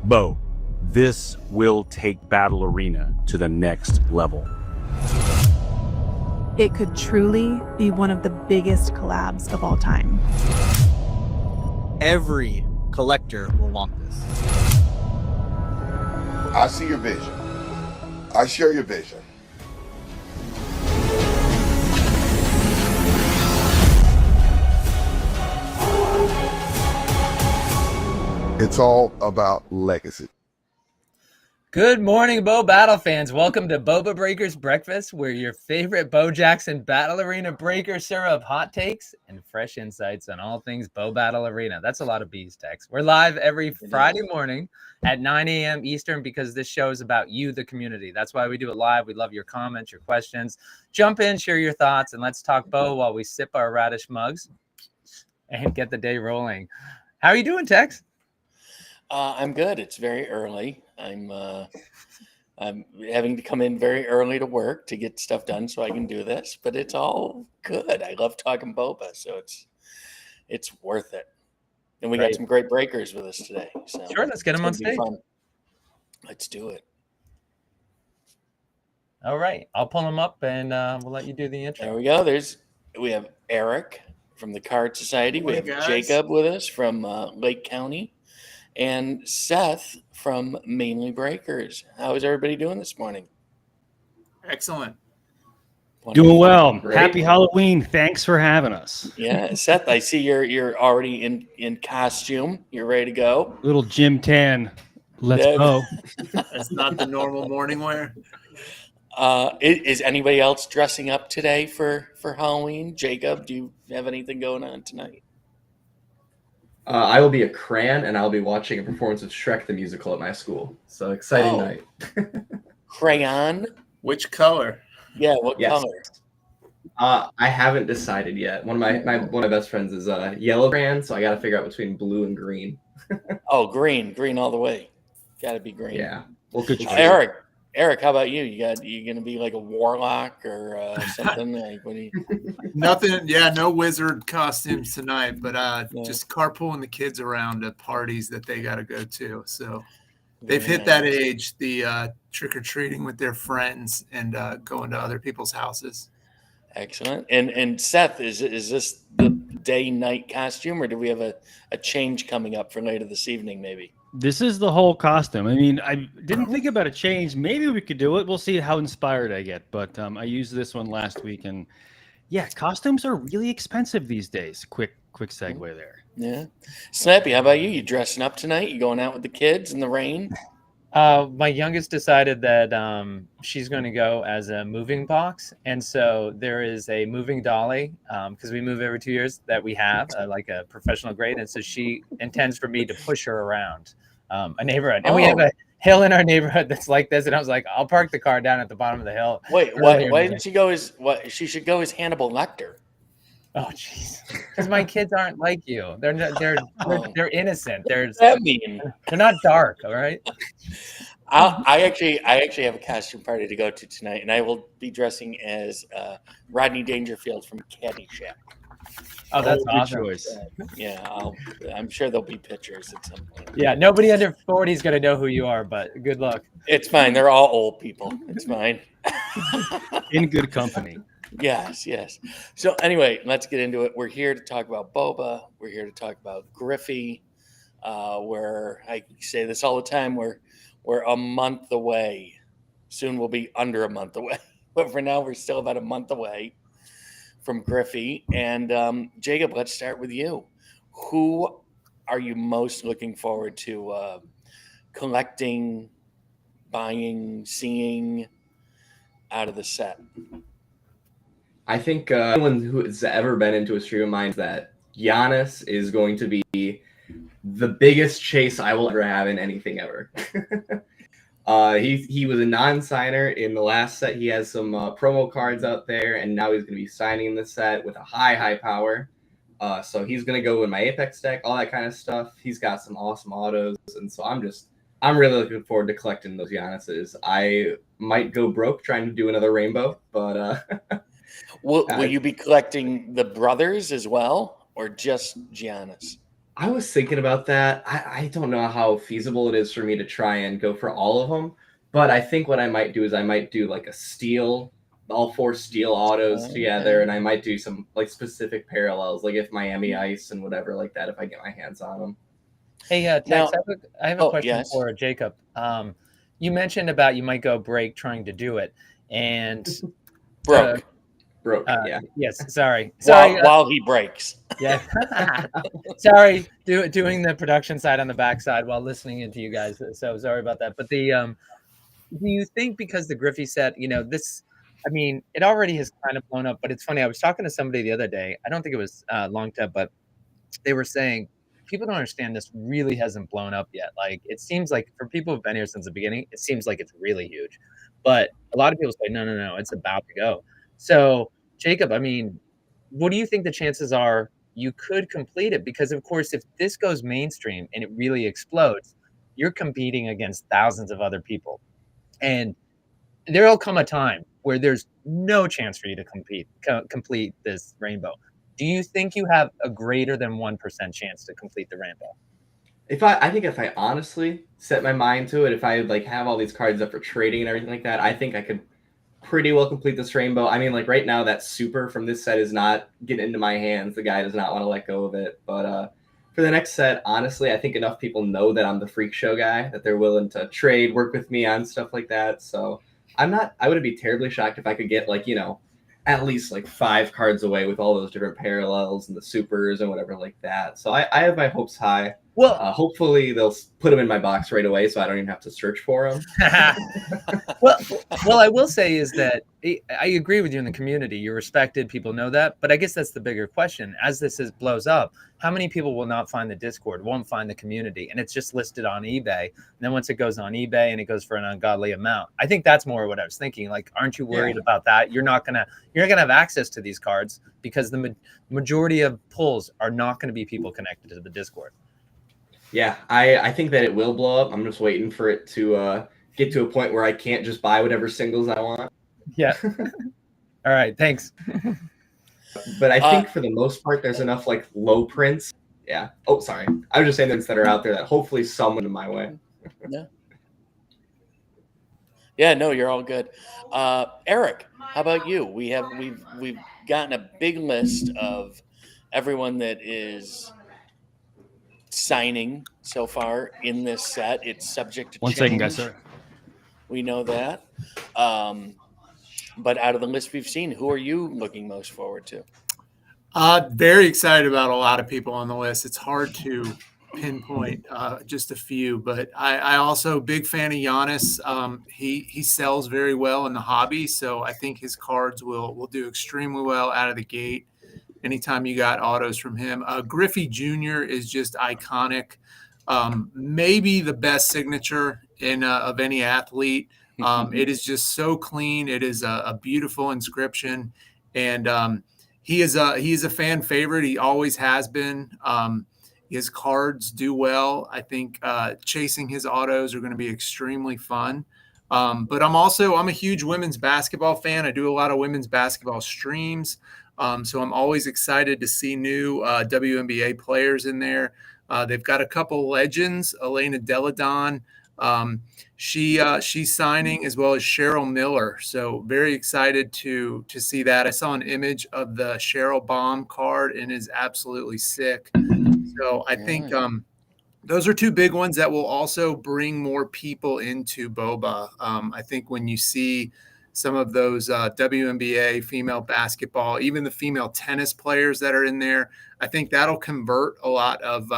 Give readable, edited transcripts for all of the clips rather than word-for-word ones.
Bo, this will take Battle Arena to the next level. It could truly be one of the biggest collabs of all time. Every collector will want this. I see your vision. I share your vision. It's all about legacy. Good morning, Bo Battle fans. Welcome to Boba Breakers Breakfast, where your favorite Bo Jackson Battle Arena breakers serve up hot takes and fresh insights on all things Bo Battle Arena. That's a lot of B's text. We're live every Friday morning at 9 a.m. Eastern because this show is about you, the community. That's why we do it live. We love your comments, your questions. Jump in, share your thoughts, and let's talk Bo while we sip our radish mugs and get the day rolling. How are you doing, Tex? I'm good. It's very early. I'm having to come in very early to work to get stuff done so I can do this, but it's all good. I love talking boba, so it's worth it. And we got some great breakers with us today. So sure, let's get them on stage. Let's do it. All right, I'll pull them up and we'll let you do the intro. There we go. We have Eric from the Card Society. We have Jacob with us from Lake County. And Seth from Mainly Breakers. How is everybody doing this morning? Excellent. Wonderful. Doing well. Great. Happy Halloween. Thanks for having us. Yeah, Seth, I see you're already in costume. You're ready to go. Little gym tan. Let's go. That's not the normal morning wear. Is anybody else dressing up today for Halloween? Jacob, do you have anything going on tonight? I will be a crayon, and I'll be watching a performance of Shrek the Musical at my school. So exciting night. Crayon? Which color? Yeah, what color? I haven't decided yet. One of my best friends is yellow crayon, so I got to figure out between blue and green. Oh, green all the way. Got to be green. Yeah. Well, good choice. Eric, how about you? You gonna be like a warlock or something? Like what do you... Nothing. Yeah, no wizard costumes tonight, but just carpooling the kids around to parties that they got to go to. So they've hit that age, the trick or treating with their friends and going to other people's houses. Excellent. And Seth, is this the day night costume, or do we have a change coming up for later this evening? Maybe. This is the whole costume. I mean, I didn't think about a change. Maybe we could do it. We'll see how inspired I get. But I used this one last week, and yeah, costumes are really expensive these days. Quick segue there. Yeah, Snappy, how about you? You dressing up tonight? You going out with the kids in the rain? My youngest decided that she's going to go as a moving box, and so there is a moving dolly because we move every 2 years that we have like a professional grade, and so she intends for me to push her around a neighborhood, and we have a hill in our neighborhood that's like this, and I was like, I'll park the car down at the bottom of the hill. Wait, why didn't she go as what? She should go as Hannibal Lecter. Oh, jeez. Because my kids aren't like you. They're innocent. What's that mean? They're not dark. All right. I actually have a costume party to go to tonight, and I will be dressing as Rodney Dangerfield from Caddyshack. Oh, that's awesome. Choice. Yeah, I'm sure there'll be pictures at some point. Yeah, nobody under 40 is gonna know who you are, but good luck. It's fine. They're all old people. It's fine. In good company. Yes. So anyway, let's get into it. We're here to talk about boba. We're here to talk about Griffey. Where I say this all the time, we're a month away. Soon we'll be under a month away. But for now, we're still about a month away from Griffey. And Jacob, let's start with you. Who are you most looking forward to collecting, buying, seeing out of the set? I think anyone who has ever been into a stream of mine is that Giannis is going to be the biggest chase I will ever have in anything ever. He was a non-signer in the last set. He has some promo cards out there, and now he's going to be signing the set with a high power. So he's going to go in my Apex deck, all that kind of stuff. He's got some awesome autos, and so I'm really looking forward to collecting those Giannis's. I might go broke trying to do another rainbow, but will you be collecting the brothers as well, or just Giannis? I was thinking about that. I don't know how feasible it is for me to try and go for all of them, but I think what I might do is I might do like a steel, all 4 steel autos together, and I might do some like specific parallels, like if Miami Ice and whatever like that, if I get my hands on them. Hey, Tex, Now- I have a question yes. for Jacob. You mentioned about you might go break trying to do it, and Broke. Yeah. yes, sorry, While he breaks. yeah, sorry, doing the production side on the backside while listening into you guys. So sorry about that. But do you think because the Griffey set, this, I mean, it already has kind of blown up. But it's funny. I was talking to somebody the other day. I don't think it was Long Teb, but they were saying people don't understand this really hasn't blown up yet. Like it seems like for people who've been here since the beginning, it seems like it's really huge. But a lot of people say no, it's about to go. So Jacob, I mean, what do you think the chances are you could complete it? Because of course, if this goes mainstream and it really explodes, you're competing against thousands of other people. And there'll come a time where there's no chance for you to complete this rainbow. Do you think you have a greater than 1% chance to complete the rainbow? I think if I honestly set my mind to it, if I like have all these cards up for trading and everything like that, I think I could pretty well complete this rainbow. I mean, like right now, that super from this set is not getting into my hands. The guy does not want to let go of it. But for the next set, honestly, I think enough people know that I'm the freak show guy, that they're willing to trade, work with me on stuff like that. So I wouldn't be terribly shocked if I could get like, at least like 5 cards away with all those different parallels and the supers and whatever like that. So I have my hopes high. Well, hopefully they'll put them in my box right away, so I don't even have to search for them. well, I will say is that I agree with you in the community. You're respected. People know that. But I guess that's the bigger question. As this blows up, how many people will not find the Discord, won't find the community, and it's just listed on eBay. And then once it goes on eBay and it goes for an ungodly amount, I think that's more what I was thinking. Like, aren't you worried about that? You're not gonna have access to these cards because the majority of pulls are not going to be people connected to the Discord. Yeah, I think that it will blow up. I'm just waiting for it to get to a point where I can't just buy whatever singles I want. Yeah. All right. Thanks. But I think for the most part, there's enough like low prints. Yeah. Oh, sorry. I was just saying that are out there that hopefully someone in my way. Yeah. No, you're all good. Eric, how about you? We've gotten a big list of everyone that is signing so far in this set. It's subject to One change. second, guys. Sorry. We know that. But out of the list we've seen, who are you looking most forward to? Very excited about a lot of people on the list. It's hard to pinpoint just a few, but I also big fan of Giannis. He sells very well in the hobby, so I think his cards will do extremely well out of the gate. Anytime you got autos from him. Griffey Jr. is just iconic. Maybe the best signature of any athlete. It is just so clean. It is a beautiful inscription. And he is a fan favorite. He always has been. His cards do well. I think chasing his autos are going to be extremely fun. But I'm a huge women's basketball fan. I do a lot of women's basketball streams. So I'm always excited to see new WNBA players in there. They've got a couple legends, Elena Delle. She's signing, as well as Cheryl Miller. So very excited to see that. I saw an image of the Cheryl Bomb card and is absolutely sick. So I think those are 2 big ones that will also bring more people into Boba. I think when you see some of those WNBA female basketball, even the female tennis players that are in there, I think that'll convert a lot of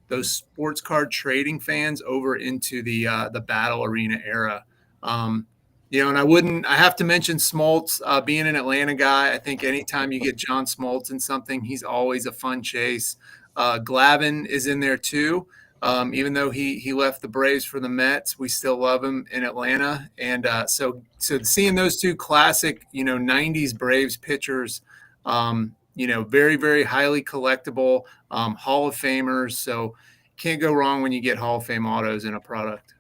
those sports card trading fans over into the battle arena era. And I have to mention Smoltz, being an Atlanta guy. I think anytime you get John Smoltz in something, he's always a fun chase. Glavin is in there too. Even though he left the Braves for the Mets, we still love him in Atlanta. And so seeing those 2 classic, 90s Braves pitchers, very, very highly collectible, Hall of Famers. So can't go wrong when you get Hall of Fame autos in a product.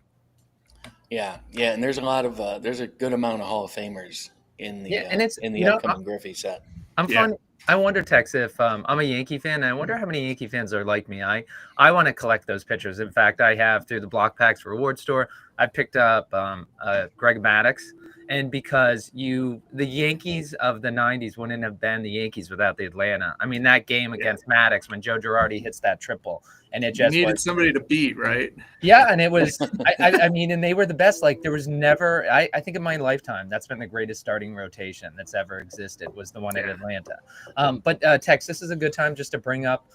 Yeah. And there's there's a good amount of Hall of Famers in the and it's in the upcoming Griffey set. I'm I wonder, Tex, if I'm a Yankee fan, and I wonder how many Yankee fans are like me. I want to collect those pictures. In fact, I have through the Block Packs reward store. I picked up Greg Maddux, and because the Yankees of the '90s wouldn't have been the Yankees without the Atlanta. I mean, that game against Maddux when Joe Girardi hits that triple, and it just needed somebody to beat, right? Yeah, and it was. I mean, and they were the best. Like there was never. I think in my lifetime, that's been the greatest starting rotation that's ever existed. Was the one at Atlanta. But Tex, this is a good time just to bring up.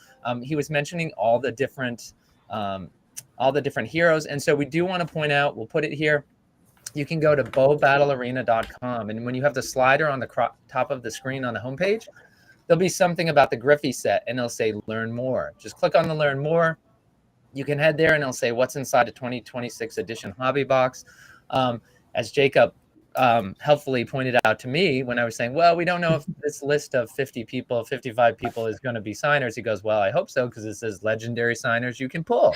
He was mentioning all the different heroes, and so we do want to point out. We'll put it here. You can go to bowbattlearena.com, and when you have the slider on the top of the screen on the homepage, there'll be something about the Griffey set, and it'll say "Learn More." Just click on the "Learn More." You can head there, and it'll say what's inside the 2026 edition hobby box. As Jacob helpfully pointed out to me when I was saying, well, we don't know if this list of 50 people, 55 people is going to be signers. He goes, well, I hope so, because it says legendary signers you can pull.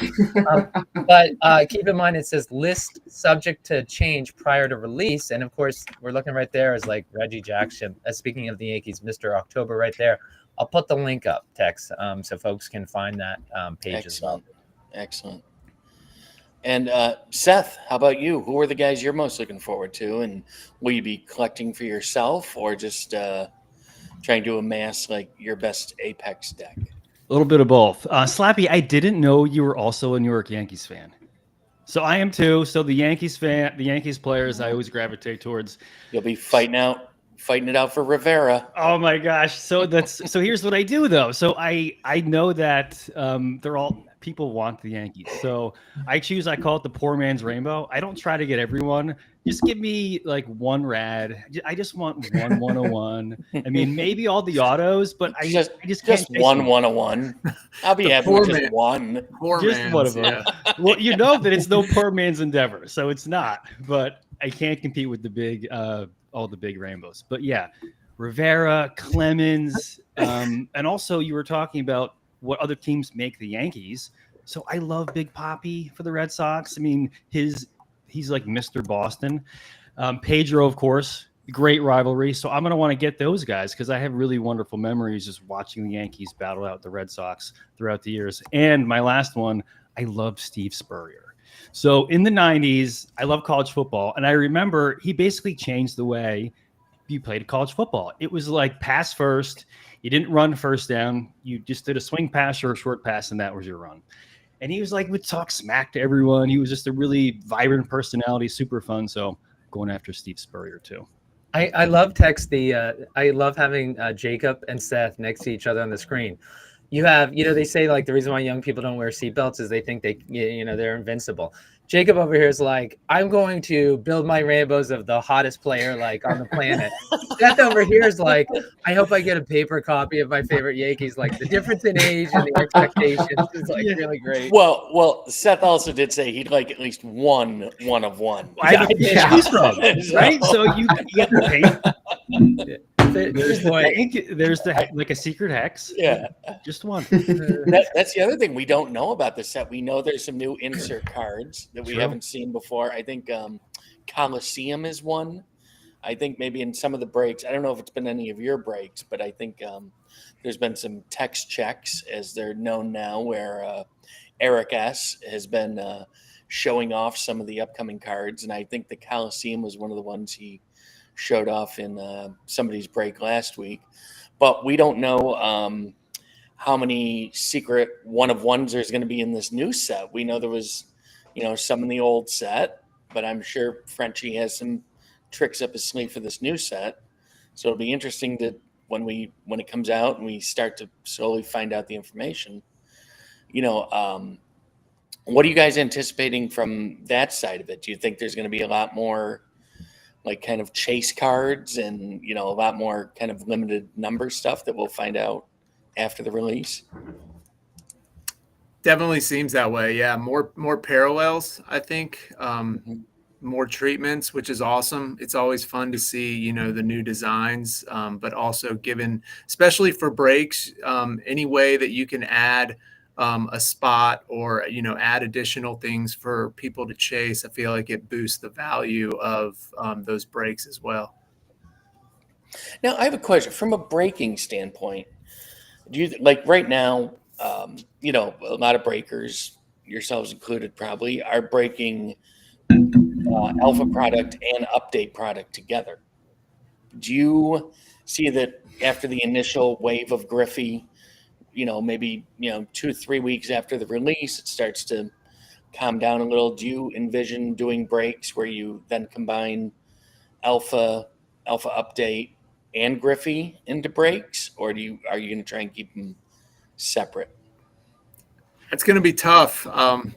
But keep in mind, it says list subject to change prior to release. And of course, we're looking right there as like Reggie Jackson. Speaking of the Yankees, Mr. October right there. I'll put the link up, Tex, so folks can find that page as well. Excellent. And Seth, how about you? Who are the guys you're most looking forward to? And will you be collecting for yourself or just trying to amass like your best Apex deck? A little bit of both. Slappy, I didn't know you were also a New York Yankees fan. So I am too. So the Yankees players I always gravitate towards. You'll be fighting it out for Rivera. Oh my gosh. So here's what I do though. So I know that people want the Yankees. So I call it the poor man's rainbow. I don't try to get everyone. Just give me like one rad. I just want one 101. I mean, maybe all the autos, but I just can't. One 101. I'll be happy with just one. Just one of them. Yeah. Well, you know that it's no poor man's endeavor, so it's not. But I can't compete with the big, all the big rainbows. But yeah, Rivera, Clemens, and also you were talking about what other teams make the Yankees. So I love Big Papi for the Red Sox. I mean, he's like Mr. Boston. Pedro, of course, great rivalry. So I'm going to want to get those guys because I have really wonderful memories just watching the Yankees battle out the Red Sox throughout the years. And my last one, I love Steve Spurrier. So in the 90s, I love college football. And I remember he basically changed the way you played college football. It was like pass first. You didn't run first down. You just did a swing pass or a short pass, and that was your run. And he was like, would talk smack to everyone. He was just a really vibrant personality, super fun. So going after Steve Spurrier too. I love Tex. I love having Jacob and Seth next to each other on the screen. You have, they say like the reason why young people don't wear seatbelts is they think they're invincible. Jacob over here is like, I'm going to build my rainbows of the hottest player like on the planet. Seth over here is like, I hope I get a paper copy of my favorite Yankees. Like the difference in age and the expectations is like really great. Well, Seth also did say he'd like at least one of one. I get choose from, right? So you get the paint. There's like a secret hex. Yeah, just one. That's the other thing we don't know about the set. We know there's some new insert cards that we haven't seen before. I think Coliseum is one. I think maybe in some of the breaks. I don't know if it's been any of your breaks, but I think there's been some text checks, as they're known now, where Eric S. has been showing off some of the upcoming cards, and I think the Coliseum was one of the ones he showed off in somebody's break last week. But we don't know how many secret one-of-ones there's going to be in this new set. We know there was, some in the old set, but I'm sure Frenchie has some tricks up his sleeve for this new set. So it'll be interesting that when it comes out and we start to slowly find out the information, what are you guys anticipating from that side of it? Do you think there's going to be a lot more like kind of chase cards and, a lot more kind of limited number stuff that we'll find out after the release? Definitely seems that way. Yeah. More parallels, I think. More treatments, which is awesome. It's always fun to see, the new designs, but also given, especially for breaks, any way that you can add a spot or, add additional things for people to chase. I feel like it boosts the value of those breaks as well. Now, I have a question from a braking standpoint. Do you like right now? A lot of breakers, yourselves included, probably are breaking alpha product and update product together. Do you see that after the initial wave of Griffey, maybe 2-3 weeks after the release, it starts to calm down a little? Do you envision doing breaks where you then combine alpha update and Griffey into breaks, or are you going to try and keep them separate? It's going to be tough.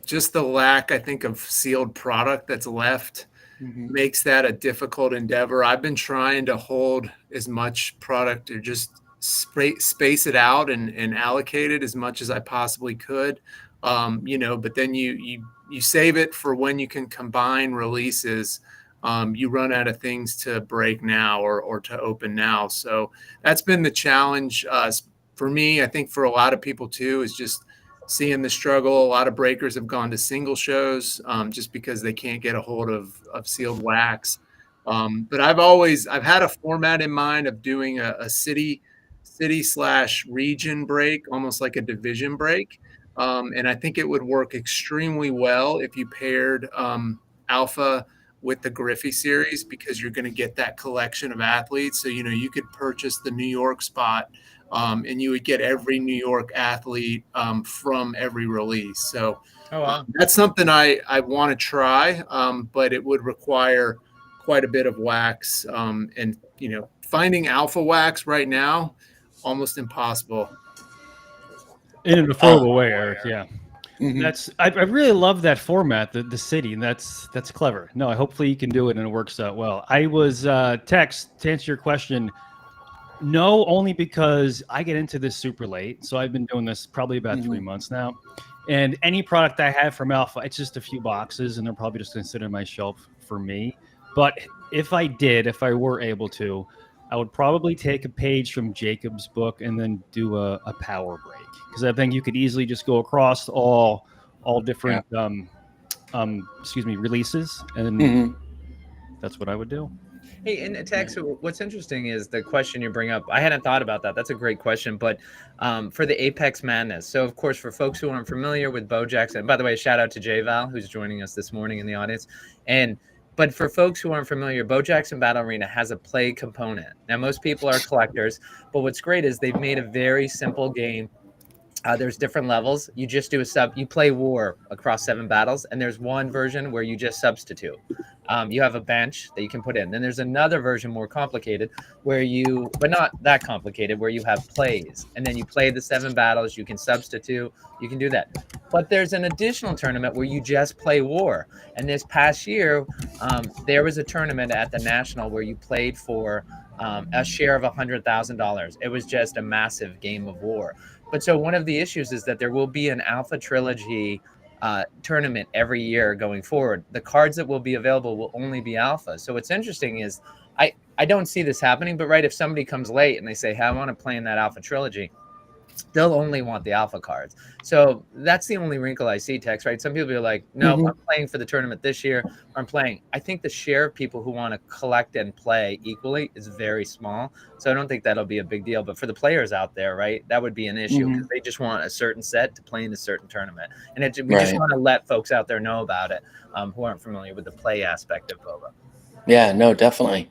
Just the lack, I think, of sealed product that's left makes that a difficult endeavor. I've been trying to hold as much product or just space it out and allocate it as much as I possibly could. But then you save it for when you can combine releases. You run out of things to break now or to open now. So that's been the challenge for me. I think for a lot of people too, is just seeing the struggle. A lot of breakers have gone to single shows just because they can't get a hold of sealed wax. But I've had a format in mind of doing a city/region break, almost like a division break. And I think it would work extremely well if you paired alpha with the Griffey series, because you're going to get that collection of athletes. So, you could purchase the New York spot and you would get every New York athlete from every release. So that's something I want to try, but it would require quite a bit of wax. And finding alpha wax right now, almost impossible. In an affordable way, Eric. Yeah. I really love that format, the city, and that's clever. No, hopefully you can do it and it works out well. I was text to answer your question. No, only because I get into this super late. So I've been doing this probably about 3 months now. And any product I have from Alpha, it's just a few boxes, and they're probably just going to sit on my shelf for me. But if I were able to, I would probably take a page from Jacob's book and then do a power break, because I think you could easily just go across all different releases, and that's what I would do. Hey, and Tex, what's interesting is the question you bring up. I hadn't thought about that. That's a great question. But for the Apex Madness, so of course, for folks who aren't familiar with Bo Jackson, by the way, shout out to J Val, who's joining us this morning in the audience. But for folks who aren't familiar, Bo Jackson Battle Arena has a play component. Now, most people are collectors, but what's great is they've made a very simple game. There's different levels. You just do you play war across 7 battles, and there's one version where you just substitute. You have a bench that you can put in. Then there's another version, more complicated, but not that complicated, where you have plays, and then you play the 7 battles. You can substitute. You can do that. But there's an additional tournament where you just play war. And this past year, there was a tournament at the National where you played for a share of $100,000. It was just a massive game of war. But so one of the issues is that there will be an Alpha Trilogy tournament every year going forward. The cards that will be available will only be Alpha. So what's interesting is I don't see this happening, but if somebody comes late and they say, hey, I want to play in that Alpha Trilogy, they'll only want the Alpha cards. So that's the only wrinkle I see, Tex, right? Some people are like, no, I'm playing for the tournament this year. I'm playing. I think the share of people who want to collect and play equally is very small. So I don't think that'll be a big deal. But for the players out there, right, that would be an issue, because they just want a certain set to play in a certain tournament. And we just want to let folks out there know about it who aren't familiar with the play aspect of Boba. Yeah, no, definitely.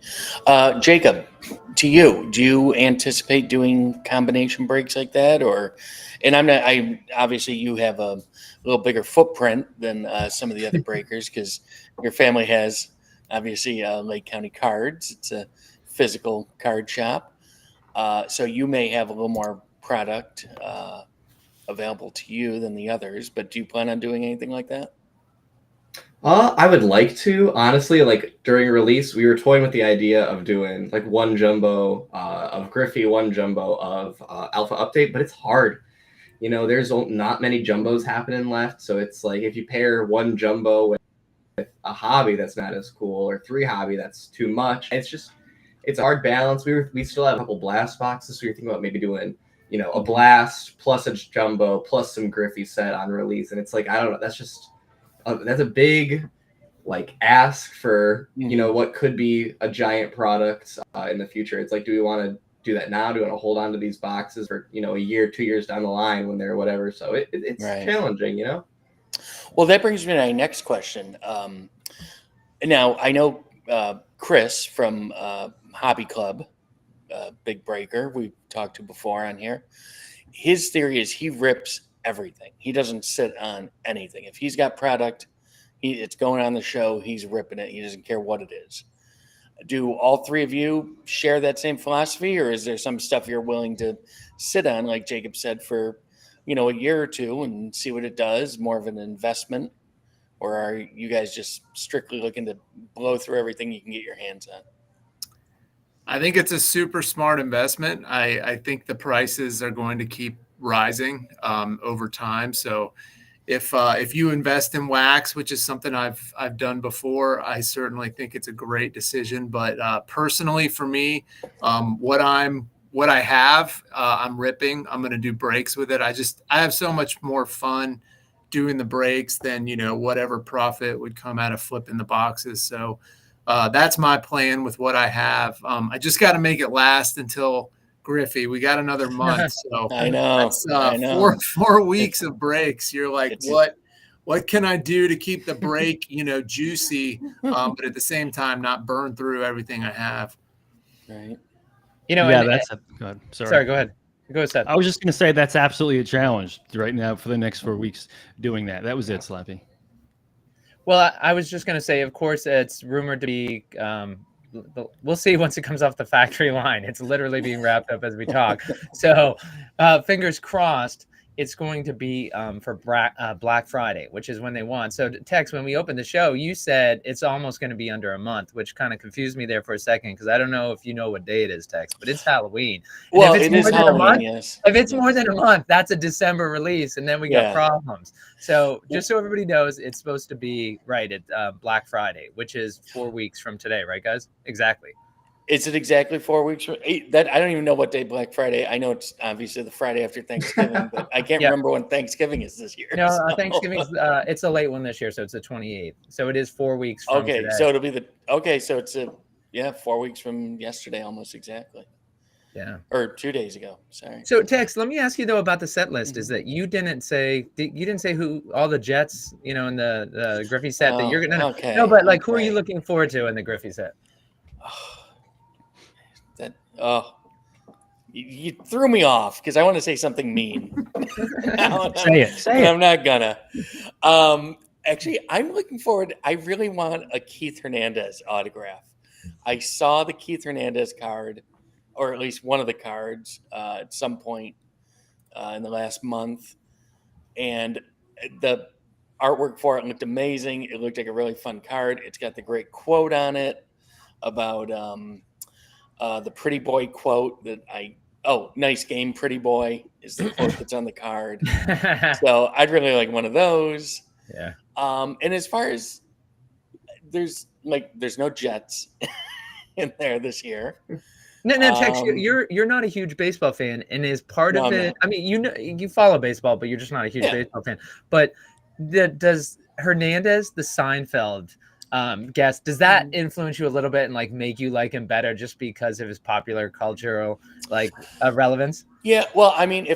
Jacob, to you, do you anticipate doing combination breaks like that? And obviously you have a little bigger footprint than some of the other breakers, because your family has obviously Lake County Cards. It's a physical card shop. So you may have a little more product available to you than the others, but do you plan on doing anything like that? I would like to, honestly. Like during release, we were toying with the idea of doing like one jumbo of Griffey, one jumbo of Alpha Update, but it's hard. There's not many jumbos happening left. So it's like if you pair one jumbo with a hobby that's not as cool, or 3 hobby that's too much, it's a hard balance. We still have a couple blast boxes, so you're thinking about maybe doing a blast plus a jumbo plus some Griffey set on release, and it's like, I don't know, that's a big like ask for, you know, what could be a giant product in the future. It's like, do we want to do that now? Do we want to hold on to these boxes for, you know, a year, 2 years down the line when they're whatever? So it's challenging, you know? Well, that brings me to my next question. Now, I know Chris from Hobby Club, Big Breaker, we've talked to before on here. His theory is he rips everything. He doesn't sit on anything. If he's got product, it's going on the show, he's ripping it. He doesn't care what it is. Do all three of you share that same philosophy, or is there some stuff you're willing to sit on, like Jacob said, for, you know, a year or two and see what it does, more of an investment? Or are you guys just strictly looking to blow through everything you can get your hands on? I think it's a super smart investment. I think the prices are going to keep rising over time. So if you invest in wax, which is something I've done before, I certainly think it's a great decision. But personally, for me, what I have, I'm ripping. I'm going to do breaks with it. I have so much more fun doing the breaks than, you know, whatever profit would come out of flipping the boxes. So that's my plan with what I have. I just got to make it last until Griffey. We got another month. So I know. That's 4 weeks of breaks. You're like, what can I do to keep the break, you know, juicy, but at the same time not burn through everything I have. Right. You know, yeah, go ahead. Sorry, go ahead. Go ahead, Seth. I was just going to say that's absolutely a challenge right now for the next 4 weeks doing that. That was it, Slappy. Well, I was just going to say, of course, it's rumored to be we'll see once it comes off the factory line. It's literally being wrapped up as we talk. So fingers crossed, it's going to be for Black Friday, which is when they want. So Tex, when we opened the show, you said it's almost going to be under a month, which kind of confused me there for a second, because I don't know if you know what day it is, Tex, but it's Halloween. And well, it is Halloween, yes. If it's more than a month, that's a December release, and then we got problems. So just so everybody knows, it's supposed to be right at Black Friday, which is 4 weeks from today, right, guys? Exactly. Is it exactly 4 weeks from that? I don't even know what day Black Friday. I know it's obviously the Friday after Thanksgiving, but I can't remember when Thanksgiving is this year. No, Thanksgiving's it's a late one this year, so it's the 28th. So it is 4 weeks from today. So it'll be so it's 4 weeks from yesterday, almost exactly. Yeah. Or 2 days ago. Sorry. So Tex, let me ask you though about the set list. Is that you didn't say who all the Jets, you know, in the Griffey set that you're gonna no, but like who are you looking forward to in the Griffey set? You threw me off because I want to say something mean. Say it. I'm not gonna. Actually, I'm looking forward. I really want a Keith Hernandez autograph. I saw the Keith Hernandez card, or at least one of the cards, at some point in the last month, and the artwork for it looked amazing. It looked like a really fun card. It's got the great quote on it about the pretty boy quote that nice game, pretty boy is the quote that's on the card. So I'd really like one of those. Yeah. And as far as there's no Jets in there this year. No, Tex, you're not a huge baseball fan, and is part of it. I mean, you know, you follow baseball, but you're just not a huge baseball fan. But does Hernandez, the Seinfeld guest, does that influence you a little bit and like make you like him better just because of his popular cultural relevance? Yeah, well, I mean,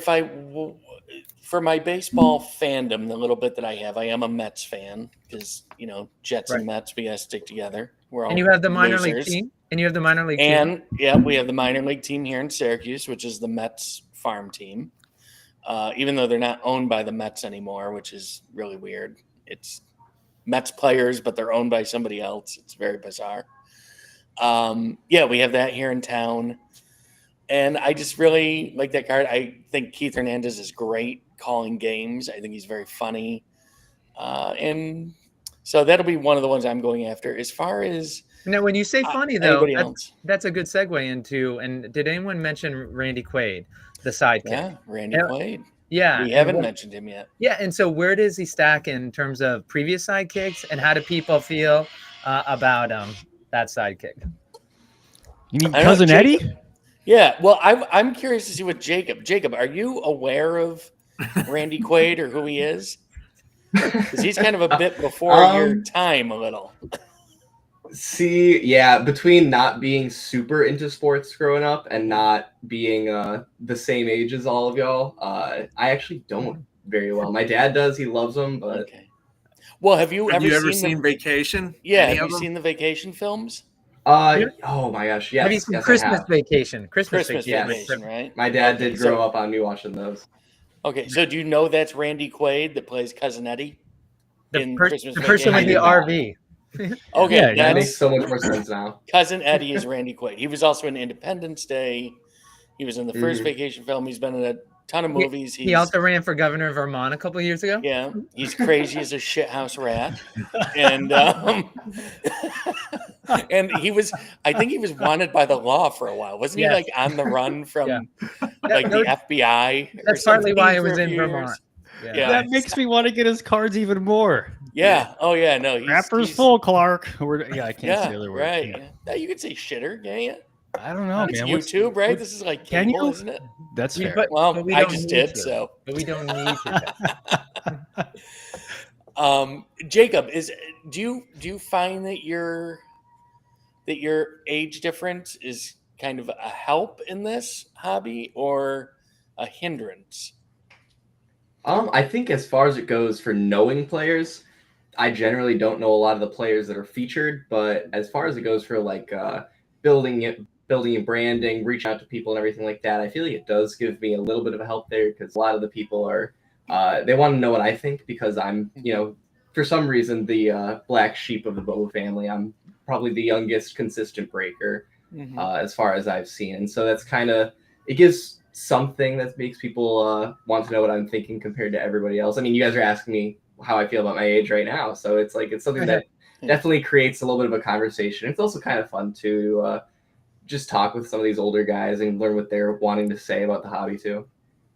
for my baseball fandom, the little bit that I have, I am a Mets fan because, you know, Jets and Mets, we gotta stick together. We're all and you have the minor losers. league team, and you have the minor league team. And we have the minor league team here in Syracuse, which is the Mets farm team. Even though they're not owned by the Mets anymore, which is really weird. It's Mets players, but they're owned by somebody else. It's very bizarre. We have that here in town. And I just really like that card. I think Keith Hernandez is great calling games. I think he's very funny. And so that'll be one of the ones I'm going after. As far as now, when you say funny, though, that's a good segue into, and did anyone mention Randy Quaid, the sidekick? Yeah, Randy Quaid. Yeah. We haven't mentioned him yet. Yeah, and so where does he stack in terms of previous sidekicks, and how do people feel about that sidekick? You mean Cousin Eddie? Yeah, well, I'm curious to see what Jacob. Jacob, are you aware of Randy Quaid or who he is? Because he's kind of a bit before your time a little. See, yeah, between not being super into sports growing up and not being the same age as all of y'all, I actually don't very well. My dad does; he loves them. But okay. Well, have you ever seen Vacation? Yeah, have you seen the Vacation films? Oh my gosh, yes. Have you seen yes, Christmas Vacation? Christmas Vacation, right? My dad did grow up on me watching those. Okay, so do you know that's Randy Quaid that plays Cousin Eddie in Christmas the person with the RV? Okay, that makes so much more sense now. Cousin Eddie is Randy Quaid. He was also in Independence Day. He was in the first Vacation film. He's been in a ton of movies. He also ran for governor of Vermont a couple of years ago. Yeah, he's crazy as a shithouse rat, and and I think he was wanted by the law for a while, wasn't he? Like on the run from the FBI. That's partly why it was in Vermont. Yeah. That makes me want to get his cards even more. Yeah. Oh yeah. No. Rapper's full, Clark. I can't say the other word. Right. Yeah, you could say shitter, can't you? I don't know, it's man. YouTube, right? This is like cable, isn't it? That's fair. But I just did so. But we don't need to. Jacob, do you find that your age difference is kind of a help in this hobby or a hindrance? I think as far as it goes for knowing players, I generally don't know a lot of the players that are featured, but as far as it goes for like building and branding, reaching out to people and everything like that, I feel like it does give me a little bit of a help there because a lot of the people are they want to know what I think because I'm, for some reason the black sheep of the Boba family. I'm probably the youngest consistent breaker as far as I've seen, and so that's kind of it gives something that makes people want to know what I'm thinking compared to everybody else. I mean, you guys are asking me how I feel about my age right now, so it's something that definitely creates a little bit of a conversation. It's also kind of fun to just talk with some of these older guys and learn what they're wanting to say about the hobby too.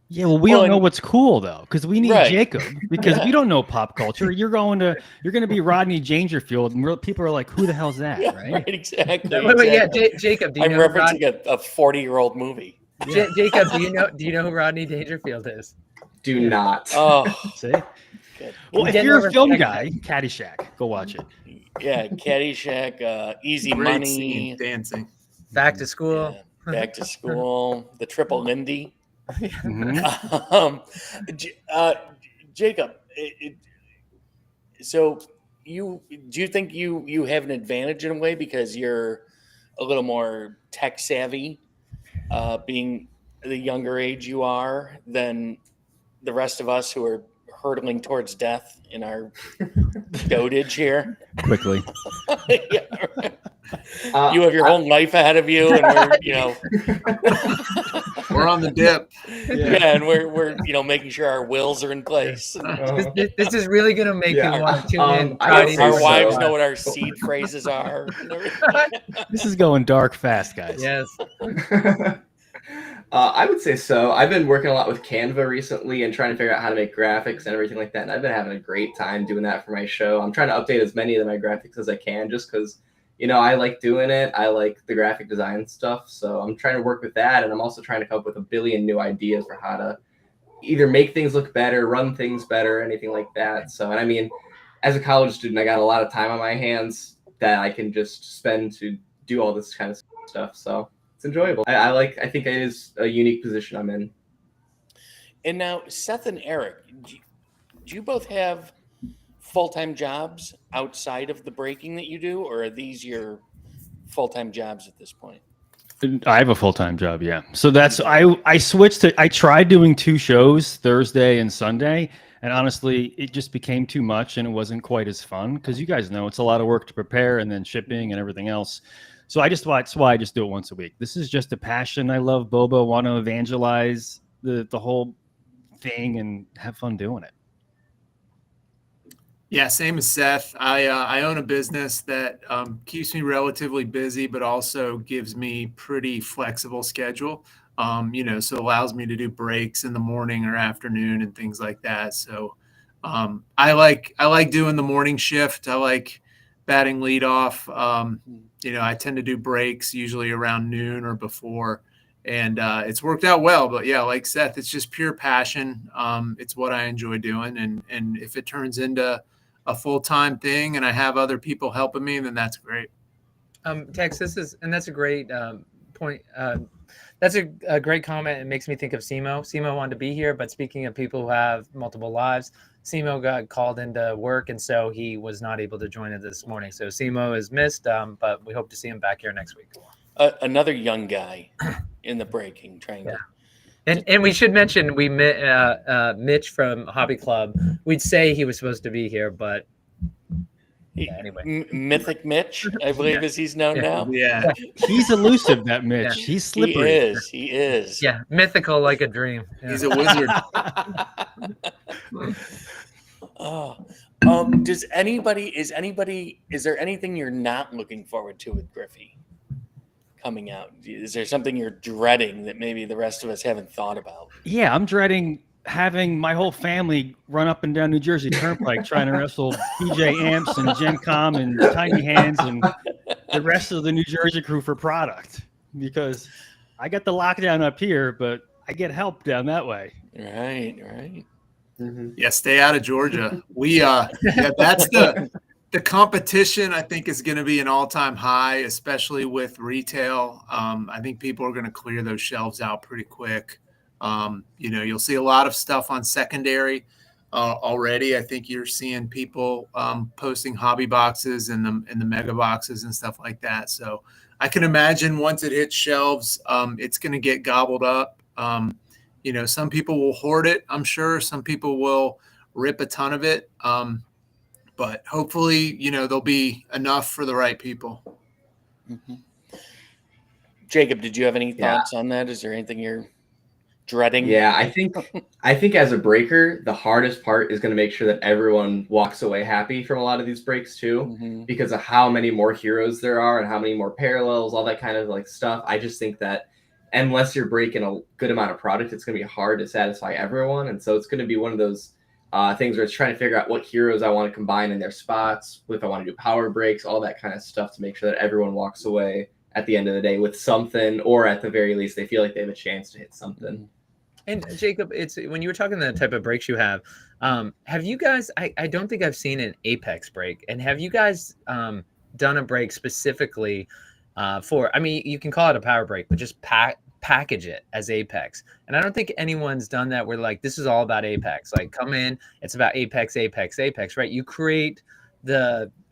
Yeah, well, we don't know what's cool though, because we need Jacob because we don't know pop culture. You're going to be Rodney Dangerfield, and people are like, "Who the hell's that?" Right? Exactly. Yeah, Jacob. Do you I'm know referencing a 40-year-old movie. Jacob, do you know who Rodney Dangerfield is? Do not. Oh, see. Well, if you're a film guy, Caddyshack, go watch it. Yeah, Caddyshack, Easy Great Money, scene, dancing, Back to School, Back to School, The Triple Lindy. Jacob, so do you think you have an advantage in a way because you're a little more tech savvy, being the younger age you are than the rest of us who are hurtling towards death in our dotage here quickly? Yeah, right. You have your whole life ahead of you, and we're on the dip. Yeah, and we're making sure our wills are in place. This is really going to make you want to tune in. Our wives know what our seed phrases are. This is going dark fast, guys. Yes. I would say so. I've been working a lot with Canva recently and trying to figure out how to make graphics and everything like that. And I've been having a great time doing that for my show. I'm trying to update as many of my graphics as I can just because, I like doing it. I like the graphic design stuff. So I'm trying to work with that. And I'm also trying to come up with a billion new ideas for how to either make things look better, run things better, anything like that. So, and I mean, as a college student, I got a lot of time on my hands that I can just spend to do all this kind of stuff. So it's enjoyable. I think it is a unique position I'm in. And now, Seth and Eric, do you both have full-time jobs outside of the breaking that you do, or are these your full-time jobs at this point? I have a full-time job, yeah. So that's I switched to I tried doing 2 shows, Thursday and Sunday, and honestly, it just became too much and it wasn't quite as fun because you guys know it's a lot of work to prepare and then shipping and everything else. So that's why I just do it once a week. This is just a passion. I love Boba, want to evangelize the whole thing and have fun doing it. Yeah, same as Seth. I own a business that keeps me relatively busy, but also gives me pretty flexible schedule. So allows me to do breaks in the morning or afternoon and things like that. So I like doing the morning shift. I like batting leadoff. I tend to do breaks usually around noon or before. And it's worked out well. But yeah, like Seth, it's just pure passion. It's what I enjoy doing. And if it turns into a full-time thing and I have other people helping me, then that's great. Tex, that's a great point. That's a great comment. It makes me think of Simo. Simo wanted to be here, but speaking of people who have multiple lives, Simo got called into work, and so he was not able to join us this morning. So Simo is missed, but we hope to see him back here next week. Another young guy in the breaking triangle. Yeah. And we should mention Mitch from Hobby Club. We'd say he was supposed to be here, but yeah, anyway. Mythic Mitch, I believe, as he's known now. Yeah, he's elusive, that Mitch. Yeah. He's slippery. He is. Yeah, mythical like a dream. Yeah. he's a wizard. Is there anything you're not looking forward to with Griffey coming out? Is there something you're dreading that maybe the rest of us haven't thought about? Yeah, I'm dreading having my whole family run up and down New Jersey Turnpike trying to wrestle DJ Amps and Gen Com and Tiny Hands and the rest of the New Jersey crew for product, because I got the lockdown up here, but I get help down that way. Right. Mm-hmm. Yeah, stay out of Georgia. That's the competition. I think is going to be an all-time high, especially with retail. I think people are going to clear those shelves out pretty quick. You'll see a lot of stuff on secondary already. I think you're seeing people posting hobby boxes and the mega boxes and stuff like that. So I can imagine once it hits shelves, it's going to get gobbled up. Some people will hoard it. I'm sure some people will rip a ton of it. But hopefully, there'll be enough for the right people. Mm-hmm. Jacob, did you have any thoughts on that? Is there anything you're dreading? Yeah, I think as a breaker, the hardest part is going to make sure that everyone walks away happy from a lot of these breaks too, because of how many more heroes there are and how many more parallels, all that kind of like stuff. I just think that unless you're breaking a good amount of product, it's going to be hard to satisfy everyone. And so it's going to be one of those things where it's trying to figure out what heroes I want to combine in their spots, if I want to do power breaks, all that kind of stuff to make sure that everyone walks away at the end of the day with something, or at the very least, they feel like they have a chance to hit something. And Jacob, it's when you were talking the type of breaks you have you guys, I don't think I've seen an Apex break. And have you guys done a break specifically you can call it a power break, but just package it as Apex. And I don't think anyone's done that where like, this is all about Apex. Like come in, it's about Apex, right? You create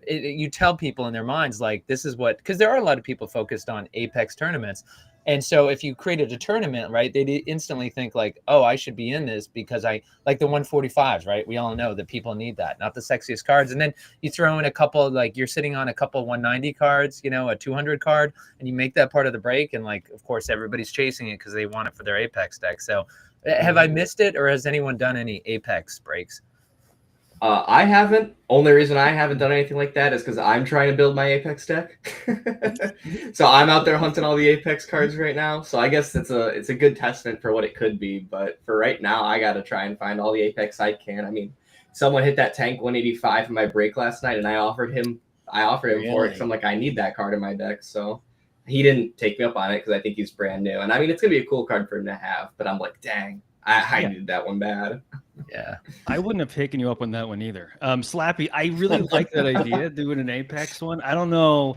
you tell people in their minds, like, this is what, because there are a lot of people focused on Apex tournaments. And so if you created a tournament, right, they'd instantly think like, oh, I should be in this because I like the 145s, right? We all know that people need that, not the sexiest cards. And then you throw in a couple, like you're sitting on a couple 190 cards, a 200 card, and you make that part of the break. And like, of course, everybody's chasing it because they want it for their Apex deck. So have I missed it, or has anyone done any Apex breaks? I haven't. Only reason I haven't done anything like that is because I'm trying to build my Apex deck. So I'm out there hunting all the Apex cards right now. So I guess it's a good testament for what it could be. But for right now, I got to try and find all the Apex I can. I mean, someone hit that tank 185 in my break last night, and I offered him for it because I'm like, I need that card in my deck. So he didn't take me up on it because I think he's brand new. And I mean, it's gonna be a cool card for him to have. But I'm like, dang, I needed that one bad. Yeah, I wouldn't have taken you up on that one either. Slappy, I really like that idea, doing an Apex one. I don't know.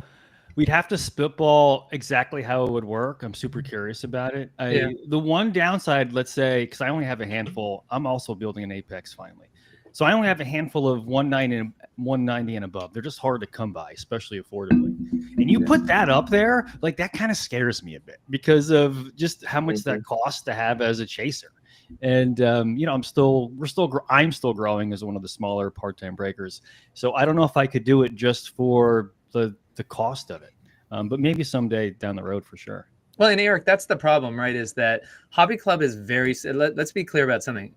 We'd have to spitball exactly how it would work. I'm super curious about it. The one downside, let's say, because I only have a handful, I'm also building an Apex finally. So I only have a handful of 190 and above. They're just hard to come by, especially affordably. And you put that up there, like that kind of scares me a bit because of just how much that costs to have as a chaser. And I'm still growing as one of the smaller part-time breakers. So I don't know if I could do it just for the cost of it. But maybe someday down the road for sure. Well, and Eric, that's the problem, right? Is that Hobby Club is let's be clear about something.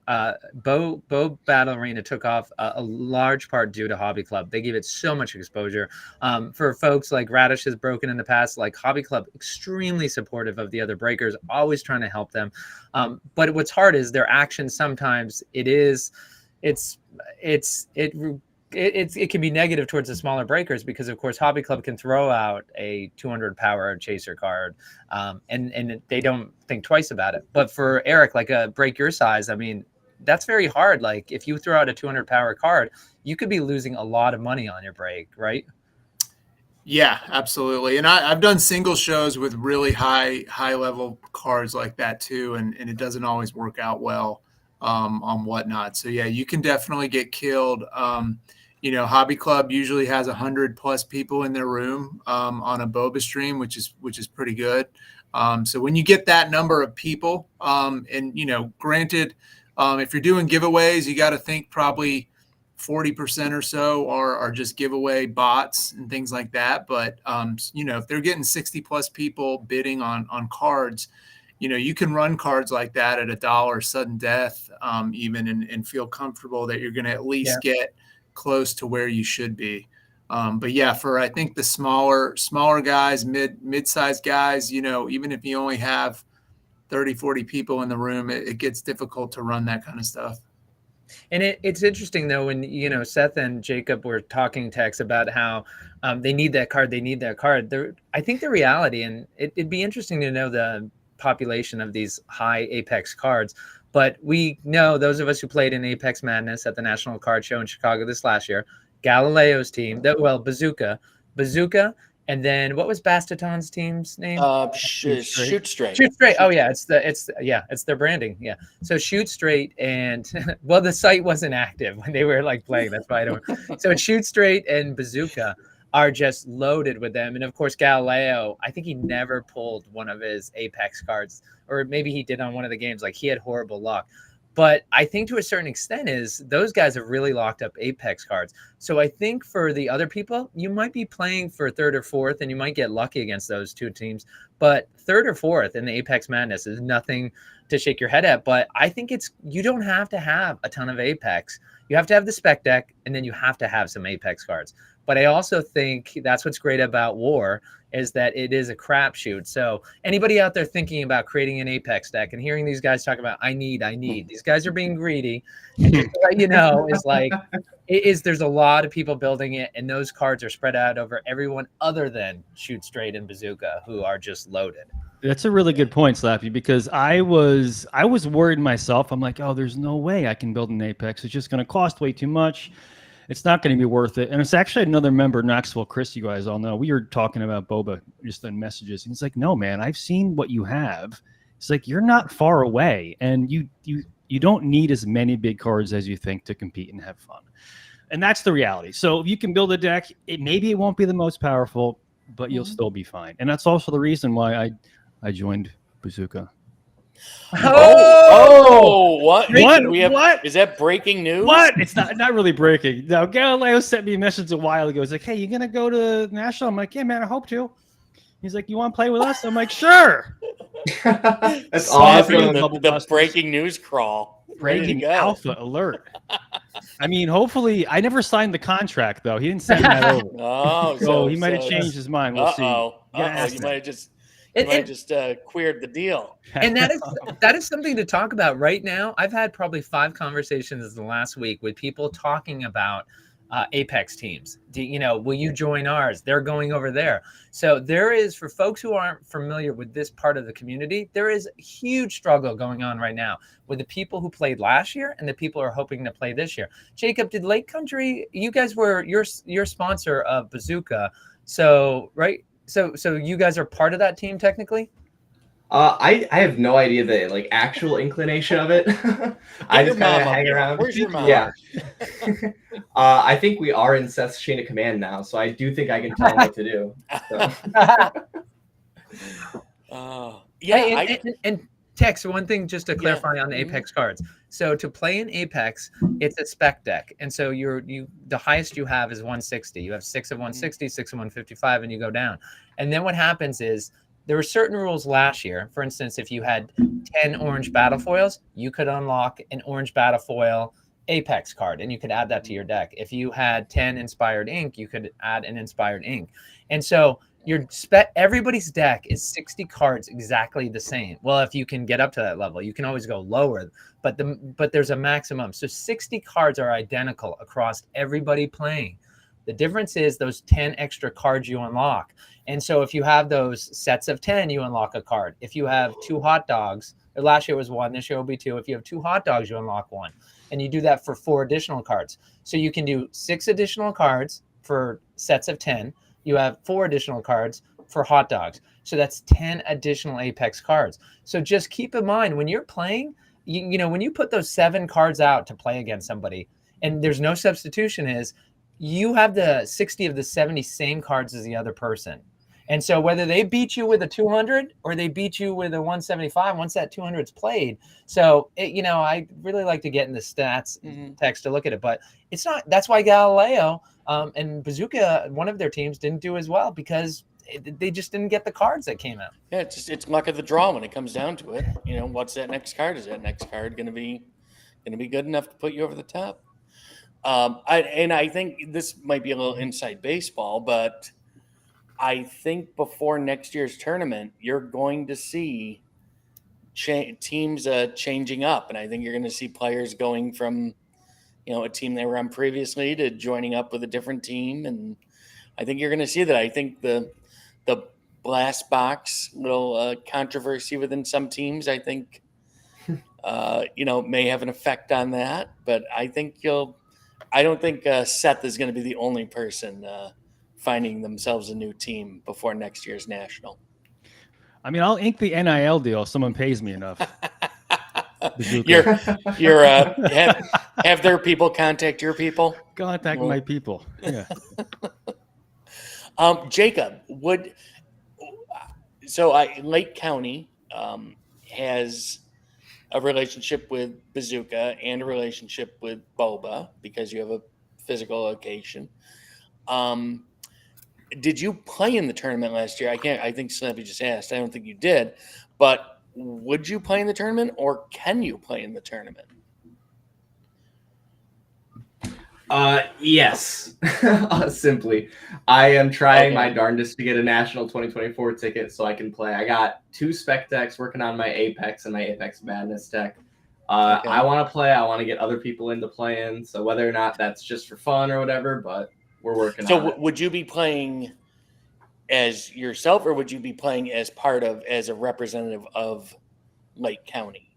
Bo Battle Arena took off a large part due to Hobby Club. They gave it so much exposure. For folks like Radish has broken in the past, like Hobby Club, extremely supportive of the other breakers, always trying to help them. But what's hard is their actions sometimes it can be negative towards the smaller breakers because, of course, Hobby Club can throw out a 200 power chaser card, and they don't think twice about it. But for Eric, like a break your size, I mean, that's very hard. Like if you throw out a 200 power card, you could be losing a lot of money on your break, right? Yeah, absolutely. And I've done single shows with really high level cards like that too, and it doesn't always work out well on whatnot. So yeah, you can definitely get killed. Hobby Club usually has 100+ people in their room on a boba stream, which is pretty good. So when you get that number of people, and granted, if you're doing giveaways, you got to think probably 40% or so are just giveaway bots and things like that. But if they're getting 60+ people bidding on cards, you can run cards like that at $1 sudden death, even and feel comfortable that you're going to at least get close to where you should be. But yeah, for I think the smaller guys, mid-sized guys, even if you only have 30, 40 people in the room, it gets difficult to run that kind of stuff. And it's interesting though, when, Seth and Jacob were talking text about how they need that card. I think the reality, and it'd be interesting to know the population of these high Apex cards, but we know, those of us who played in Apex Madness at the National Card Show in Chicago this last year, Galileo's team, Bazooka, and then what was Bastaton's team's name? Shoot Straight. Oh yeah, it's their branding. Yeah. So Shoot Straight and well, the site wasn't active when they were like playing. That's why I don't. So Shoot Straight and Bazooka are just loaded with them. And of course, Galileo, I think he never pulled one of his Apex cards, or maybe he did on one of the games. Like he had horrible luck. But I think to a certain extent is those guys have really locked up Apex cards. So I think for the other people, you might be playing for third or fourth, and you might get lucky against those two teams. But third or fourth in the Apex Madness is nothing to shake your head at. But I think you don't have to have a ton of Apex. You have to have the spec deck, and then you have to have some Apex cards. But I also think that's what's great about War is that it is a crapshoot. So anybody out there thinking about creating an Apex deck and hearing these guys talk about, I need, these guys are being greedy. And just to let you know, there's a lot of people building it, and those cards are spread out over everyone other than Shoot Straight and Bazooka, who are just loaded. That's a really good point, Slappy, because I was worried myself. I'm like, oh, there's no way I can build an Apex. It's just going to cost way too much. It's not going to be worth it. And it's actually another member, Knoxville Chris, you guys all know. We were talking about Boba just in messages. And he's like, no, man, I've seen what you have. It's like, you're not far away. And you don't need as many big cards as you think to compete and have fun. And that's the reality. So if you can build a deck, maybe it won't be the most powerful, but you'll still be fine. And that's also the reason why I joined Bazooka. What? What? Is that breaking news? What? It's not really breaking. No, Galileo sent me a message a while ago. He's like, hey, you going to go to National? I'm like, yeah, man, I hope to. He's like, you want to play with us? I'm like, sure. That's awesome. The breaking news crawl. Breaking alpha alert. I mean, hopefully, I never signed the contract, though. He didn't send that over. So he might have changed his mind. We'll see. You might have just... queered the deal. And that is something to talk about right now. I've had probably 5 conversations in the last week with people talking about Apex teams. Will you join ours? They're going over there. So there is, for folks who aren't familiar with this part of the community, there is a huge struggle going on right now with the people who played last year and the people who are hoping to play this year. Jacob, did Lake Country, you guys were your sponsor of Bazooka. So, right? So you guys are part of that team technically? I have no idea the actual inclination of it. I just kind of hang around. Where's your mom? Yeah. I think we are in Seth's chain of command now, so I do think I can tell him what to do. So. And Tex, one thing just to clarify on the Apex cards. So to play in Apex, it's a spec deck. And so the highest you have is 160. You have 6 of 160, 6 of 155, and you go down. And then what happens is there were certain rules last year. For instance, if you had 10 orange battle foils, you could unlock an orange battle foil Apex card, and you could add that to your deck. If you had 10 inspired ink, you could add an inspired ink. And so everybody's deck is 60 cards exactly the same. Well, if you can get up to that level, you can always go lower, but there's a maximum. So 60 cards are identical across everybody playing. The difference is those 10 extra cards you unlock. And so if you have those sets of 10, you unlock a card. If you have 2 hot dogs, or last year was 1, this year will be 2. If you have 2 hot dogs, you unlock 1. And you do that for 4 additional cards. So you can do 6 additional cards for sets of 10. You have 4 additional cards for hot dogs. So that's 10 additional Apex cards. So just keep in mind when you're playing, you know, when you put those 7 cards out to play against somebody and there's no substitution, you have the 60 of the 70 same cards as the other person. And so whether they beat you with a 200 or they beat you with a 175, once that 200 is played. So, you know, I really like to get in the stats text to look at it, but it's not, that's why Galileo and Bazooka, one of their teams, didn't do as well because they just didn't get the cards that came out. Yeah, it's luck of the draw when it comes down to it. You know, what's that next card? Is that next card going to be good enough to put you over the top? I think this might be a little inside baseball, but I think before next year's tournament, you're going to see teams changing up. And I think you're going to see players going from, you know, a team they were on previously to joining up with a different team. And I think you're going to see that. I think the blast box little controversy within some teams, I think, you know, may have an effect on that. But I don't think Seth is going to be the only person finding themselves a new team before next year's national. I mean, I'll ink the NIL deal if someone pays me enough. Have their people contact your people? Contact my people. Yeah. Jacob, Lake County has a relationship with Bazooka and a relationship with Boba because you have a physical location. Did you play in the tournament last year? I think Snappy just asked. I don't think you did, but would you play in the tournament or can you play in the tournament? Yes. Simply. I am trying my darndest to get a national 2024 ticket so I can play. I got 2 spec decks working on my Apex and my Apex Madness deck. I want to play. I want to get other people into playing. So whether or not that's just for fun or whatever, but we're working on it. So would you be playing as yourself or would you be playing as a representative of Lake County?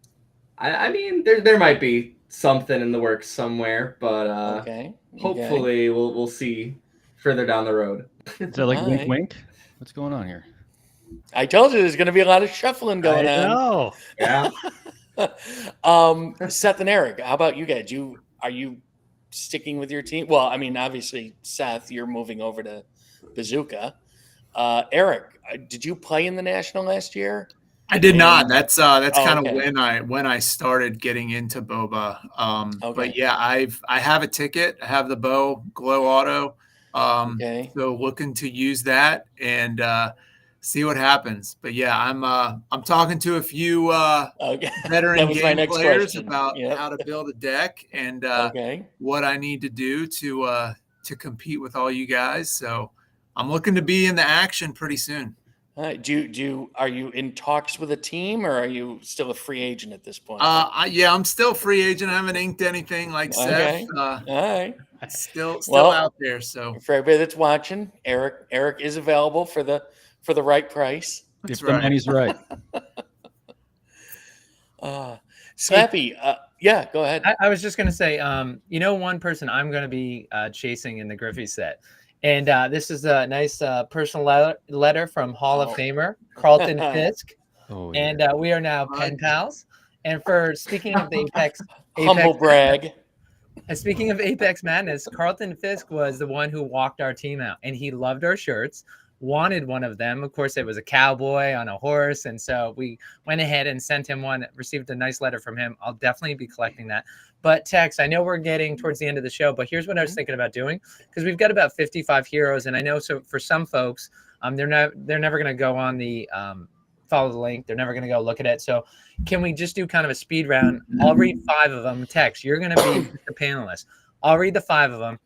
I mean, there might be something in the works somewhere, but hopefully we'll see further down the road. So like wink, wink? What's going on here? I told you there's going to be a lot of shuffling going on. No. Yeah. Seth and Eric, how about you guys? Are you sticking with your team? Well, I mean, obviously, Seth, you're moving over to Bazooka. Eric, did you play in the national last year? I did not. That's kind of when I started getting into Boba. But yeah, I have a ticket. I have the Bow Glow Auto. So looking to use that and see what happens. But yeah, I'm talking to a few veteran game players about how to build a deck and what I need to do to compete with all you guys. So I'm looking to be in the action pretty soon. All right. Are you in talks with a team or are you still a free agent at this point? I'm still a free agent. I haven't inked anything like Seth. All right. Still out there. So for everybody that's watching, Eric is available for the right price. If the money's right. Slappy, go ahead. I was just going to say, one person I'm going to be chasing in the Griffey set. And this is a nice personal letter from Hall of Famer Carlton Fisk. And we are now pen pals. And for speaking of the Apex humble brag. And speaking of Apex Madness, Carlton Fisk was the one who walked our team out. And he loved our shirts, wanted one of them. Of course, it was a cowboy on a horse. And so we went ahead and sent him one, received a nice letter from him. I'll definitely be collecting that. But Tex, I know we're getting towards the end of the show, but here's what I was thinking about doing, because we've got about 55 heroes. And I know for some folks, they're never going to go on the follow the link. They're never going to go look at it. So can we just do kind of a speed round? I'll read 5 of them. Tex, you're going to be the panelist. I'll read the 5 of them.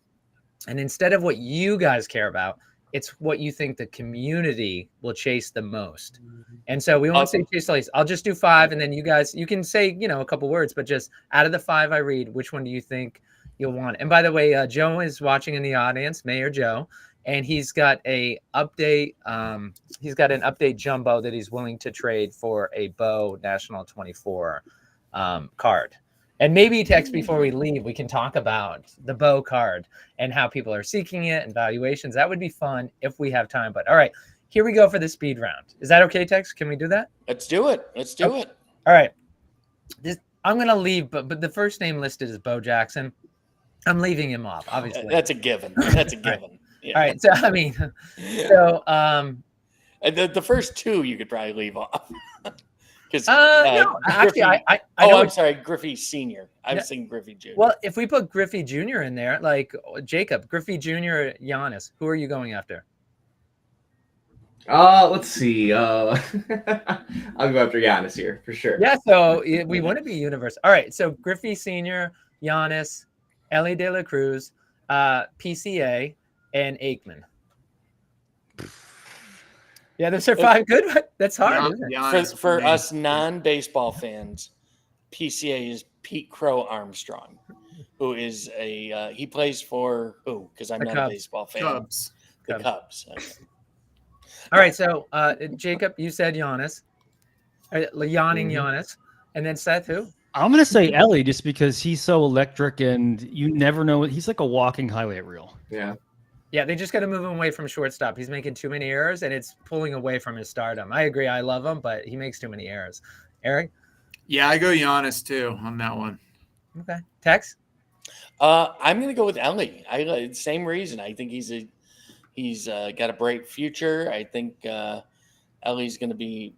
And instead of what you guys care about, It's what you think the community will chase the most. And so we won't say chase the least. I'll just do 5, and then you guys, you can say, you know, a couple words, but just out of the 5 I read, which one do you think you'll want? And by the way, Joe is watching in the audience, Mayor Joe, and he's got a update. He's got an update jumbo that he's willing to trade for a Bo National 24 card. And maybe text before we leave, we can talk about the Bo card and how people are seeking it and valuations. That would be fun if we have time. But all right, here we go for the speed round. Is that okay, Tex? Can we do that? Let's do it. Let's do it. All right. I'm going to leave, but the first name listed is Bo Jackson. I'm leaving him off, obviously. That's a given. That's a given. Yeah. All right. So, I mean, so the first 2 you could probably leave off. Because no, actually, I know I'm sorry, Griffey Sr. I was thinking Griffey Jr. Well, if we put Griffey Jr. in there, like Jacob, Griffey Jr., Giannis, who are you going after? Let's see. I'll go after Giannis here for sure. Yeah, so we want to be universe. All right, so Griffey Sr., Giannis, Elly De La Cruz, PCA, and Aikman. Yeah, those are 5 good. That's hard. For us non-baseball fans, PCA is Pete Crow-Armstrong, who is he plays for who? Because I'm not a baseball fan. Cubs. The Cubs. Okay. All right, so Jacob, you said Giannis, yawning Giannis, and then Seth, who? I'm gonna say Elly just because he's so electric and you never know. He's like a walking highlight reel. Yeah. Yeah, they just got to move him away from shortstop. He's making too many errors, and it's pulling away from his stardom. I agree. I love him, but he makes too many errors. Eric? Yeah, I go Giannis too on that one. Okay. Tex? I'm going to go with Elly. Same reason. I think he's got a bright future. I think Elly's going to be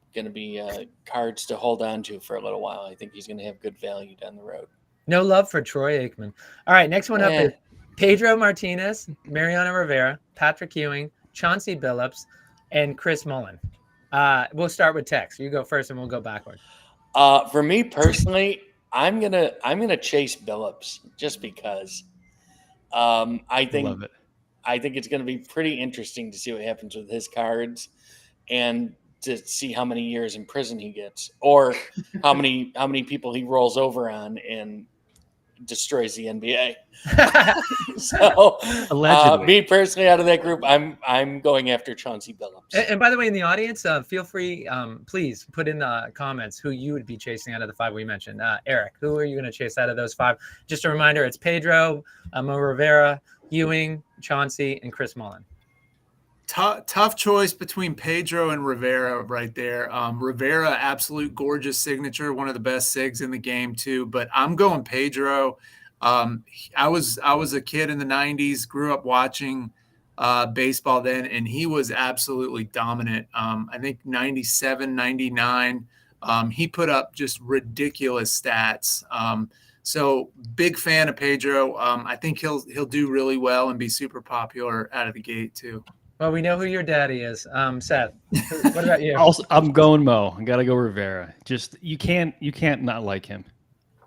cards to hold on to for a little while. I think he's going to have good value down the road. No love for Troy Aikman. All right, next one up is Pedro Martinez, Mariano Rivera, Patrick Ewing, Chauncey Billups, and Chris Mullin. We'll start with Tex. You go first, and we'll go backward. For me personally, I'm gonna chase Billups just because. I think it's gonna be pretty interesting to see what happens with his cards, and to see how many years in prison he gets, or how many people he rolls over on and destroys the NBA. So me personally, out of that group, I'm going after Chauncey Billups. And by the way, in the audience, feel free, please put in the comments who you would be chasing out of the 5 we mentioned. Eric, who are you going to chase out of those 5? Just a reminder, it's Pedro, Rivera, Ewing, Chauncey, and Chris Mullin. Tough choice between Pedro and Rivera right there. Rivera, absolute gorgeous signature, one of the best sigs in the game too. But I'm going Pedro. I was a kid in the 90s, grew up watching baseball then, and he was absolutely dominant. I think 97, 99, he put up just ridiculous stats. So big fan of Pedro. I think he'll do really well and be super popular out of the gate too. Well, we know who your daddy is. Seth, what about you? I'm going Mo. I gotta go Rivera. Just you can't not like him.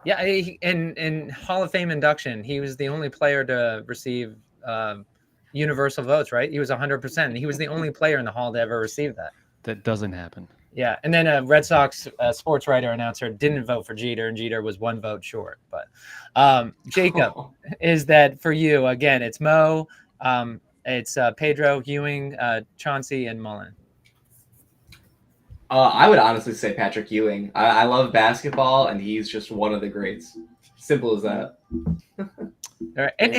Yeah, in Hall of Fame induction, he was the only player to receive universal votes. Right? He was 100%. He was the only player in the Hall to ever receive that. That doesn't happen. Yeah, and then a Red Sox sports writer announcer didn't vote for Jeter, and Jeter was 1 vote short. But Jacob, is that for you? Again, it's Mo. It's Pedro, Ewing, Chauncey, and Mullin. I would honestly say Patrick Ewing. I love basketball, and he's just one of the greats. Simple as that. All right. And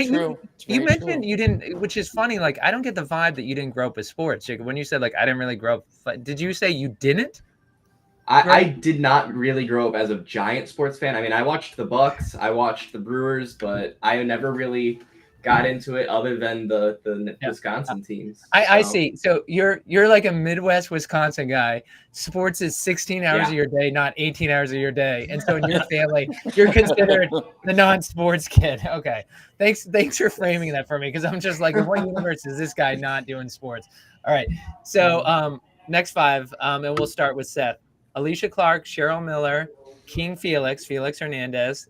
you mentioned you didn't, which is funny. Like, I don't get the vibe that you didn't grow up with sports, Jacob. When you said, like, I didn't really grow up, did you say you didn't? I did not really grow up as a giant sports fan. I mean, I watched the Bucks, I watched the Brewers, but I never really got into it other than the Wisconsin teams. I see. So you're like a Midwest Wisconsin guy. Sports is 16 hours of your day, not 18 hours of your day. And so in your family, you're considered the non-sports kid. Okay. Thanks for framing that for me, because I'm just like, in what universe is this guy not doing sports? All right. So next 5, and we'll start with Seth. Alysha Clark, Cheryl Miller, King Félix Hernandez,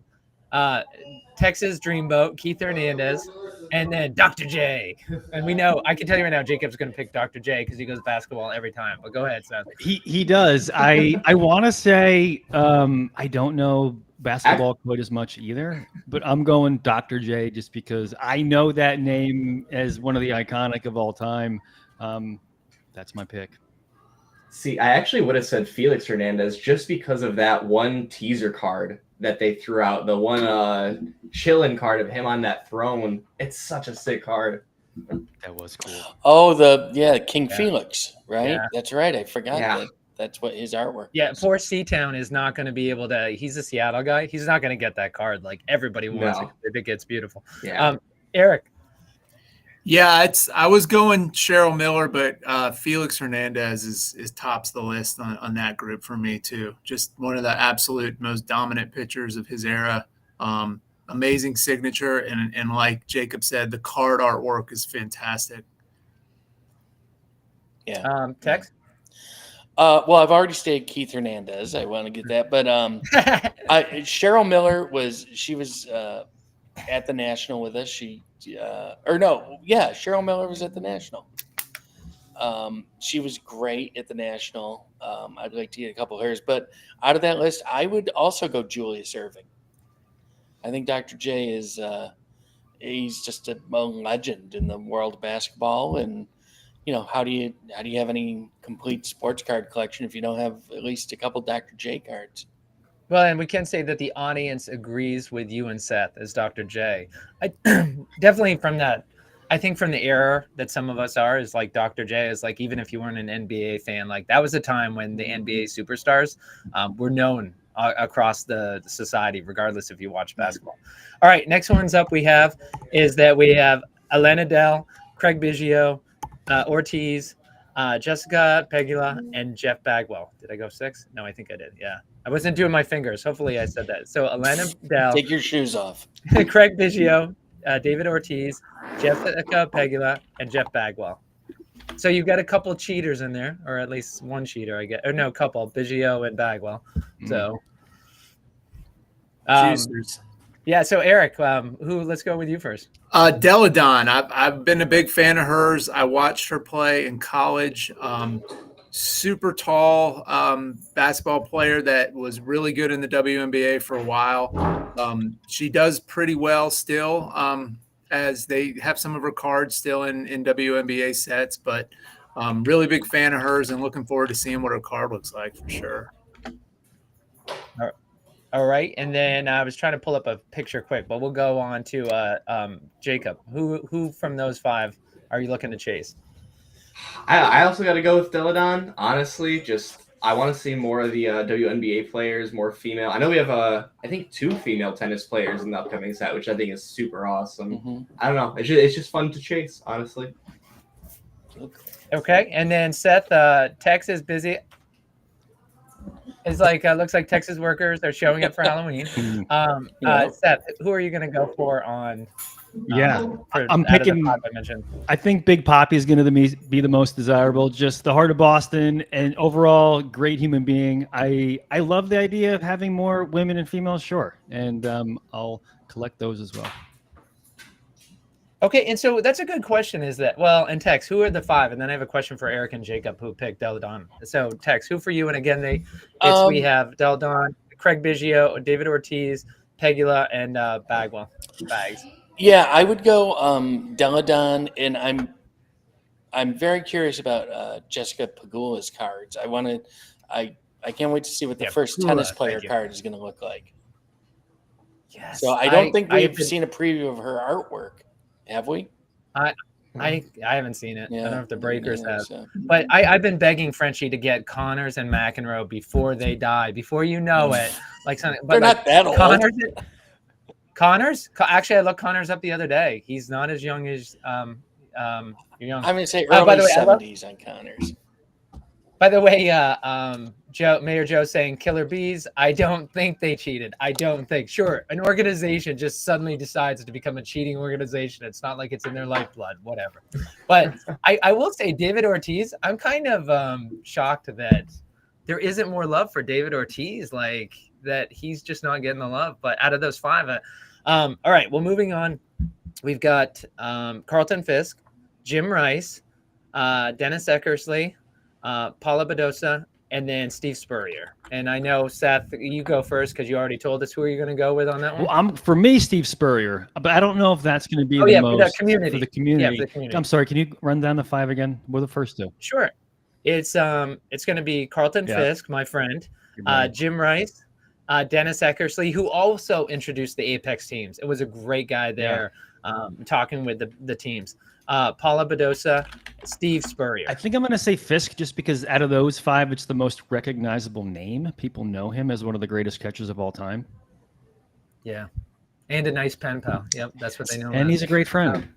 Texas Dreamboat, Keith Hernandez, and then Dr. J. And we know, I can tell you right now, Jacob's going to pick Dr. J because he goes basketball every time. But go ahead, Seth. He does. I want to say I don't know basketball quite as much either, but I'm going Dr. J just because I know that name as one of the iconic of all time. That's my pick. See, I actually would have said Felix Hernandez just because of that one teaser card that they threw out, the one chillin' card of him on that throne. It's such a sick card. That was cool. Oh, King Felix, right? Yeah. That's right. I forgot that. That's what his artwork. Yeah, was. poor C-Town is not going to be able to. He's a Seattle guy. He's not going to get that card. Like everybody wants it. I think it's beautiful. Yeah. Eric. Yeah, I was going Cheryl Miller, but Felix Hernandez is tops the list on that group for me too. Just one of the absolute most dominant pitchers of his era. Amazing signature, and like Jacob said, the card artwork is fantastic. Yeah. Tex? Well, I've already stated Keith Hernandez. I want to get that, but Cheryl Miller was at the National with us. Cheryl Miller was at the National. She was great at the National. I'd like to get a couple of hers, but out of that list, I would also go Julius Erving. I think Dr. J is he's just a legend in the world of basketball, and how do you have any complete sports card collection if you don't have at least a couple Dr. J cards? Well, and we can say that the audience agrees with you and Seth as Dr. J. I definitely from that. I think from the era that some of us are is like Dr. J is like, even if you weren't an NBA fan, like that was a time when the NBA superstars were known across the society, regardless if you watch basketball. All right, next one's up we have Elena, Delle, Craig Biggio, Ortiz, Jessica Pegula, and Jeff Bagwell. Did I go 6? No, I think I did. Yeah. I wasn't doing my fingers. Hopefully I said that. So Elena, Delle. Take your shoes off. Craig Biggio, David Ortiz, Jessica Pegula, and Jeff Bagwell. So you've got a couple cheaters in there, or at least one cheater, I guess. Or no, couple, Biggio and Bagwell. So yeah, so Eric, let's go with you first. Delle Donne. I've been a big fan of hers. I watched her play in college. Super tall basketball player that was really good in the WNBA for a while. She does pretty well still, as they have some of her cards still in WNBA sets, but really big fan of hers and looking forward to seeing what her card looks like for sure. All right, and then I was trying to pull up a picture quick, but we'll go on to Jacob. Who from those 5 are you looking to chase? I also got to go with Delle Donne. Honestly, I want to see more of the WNBA players, more female. I know we have I think 2 female tennis players in the upcoming set, which I think is super awesome. Mm-hmm. I don't know. It's just fun to chase, honestly. Okay, and then Seth, Tex is busy. It's like looks like Texas workers are showing up for Halloween. Seth, who are you going to go for on? I'm picking. I think Big Poppy is going to be the most desirable. Just the heart of Boston, and overall great human being. I love the idea of having more women and females, sure, and I'll collect those as well. Okay, and so that's a good question. Is that and Tex, who are the 5? And then I have a question for Eric and Jacob who picked Delle Donne. So Tex, who for you? And again, we have Delle Donne, Craig Biggio, David Ortiz, Pegula, and Bagwell. Bags. Yeah, I would go Delle Donne, and I'm very curious about Jessica Pegula's cards. I can't wait to see what the first tennis player card is going to look like. Yes. So I don't think we've seen a preview of her artwork. Have we? I haven't seen it. Yeah, I don't know if the Breakers have. So. But I've been begging Frenchie to get Connors and McEnroe before they die, before you know it. Like something, but they're not that old. Connors? Actually, I looked Connors up the other day. He's not as young as you're young. I'm going to say early 70s on Connors. By the way, Mayor Joe saying killer bees. I don't think they cheated. I don't think. Sure, an organization just suddenly decides to become a cheating organization. It's not like it's in their lifeblood, whatever. But I will say David Ortiz, I'm kind of shocked that there isn't more love for David Ortiz, like that he's just not getting the love. But out of those 5, all right, well, moving on. we've got Carlton Fisk, Jim Rice, Dennis Eckersley, Paula Badosa, and then Steve Spurrier. And I know, Seth, you go first because you already told us who are you going to go with on that one? Well, for me, Steve Spurrier, but I don't know if that's going to be for the the most community. for the community. Yeah, for the community. I'm sorry. Can you run down the 5 again? What are the first 2? Sure. It's going to be Carlton Fisk, my friend, Jim Rice, Dennis Eckersley, who also introduced the Apex teams. It was a great guy there, talking with the teams. Paula Badosa, Steve Spurrier. I think I'm going to say Fisk just because out of those 5, it's the most recognizable name. People know him as one of the greatest catchers of all time. Yeah. And a nice pen pal. Yep, that's what they know. And he's a great friend.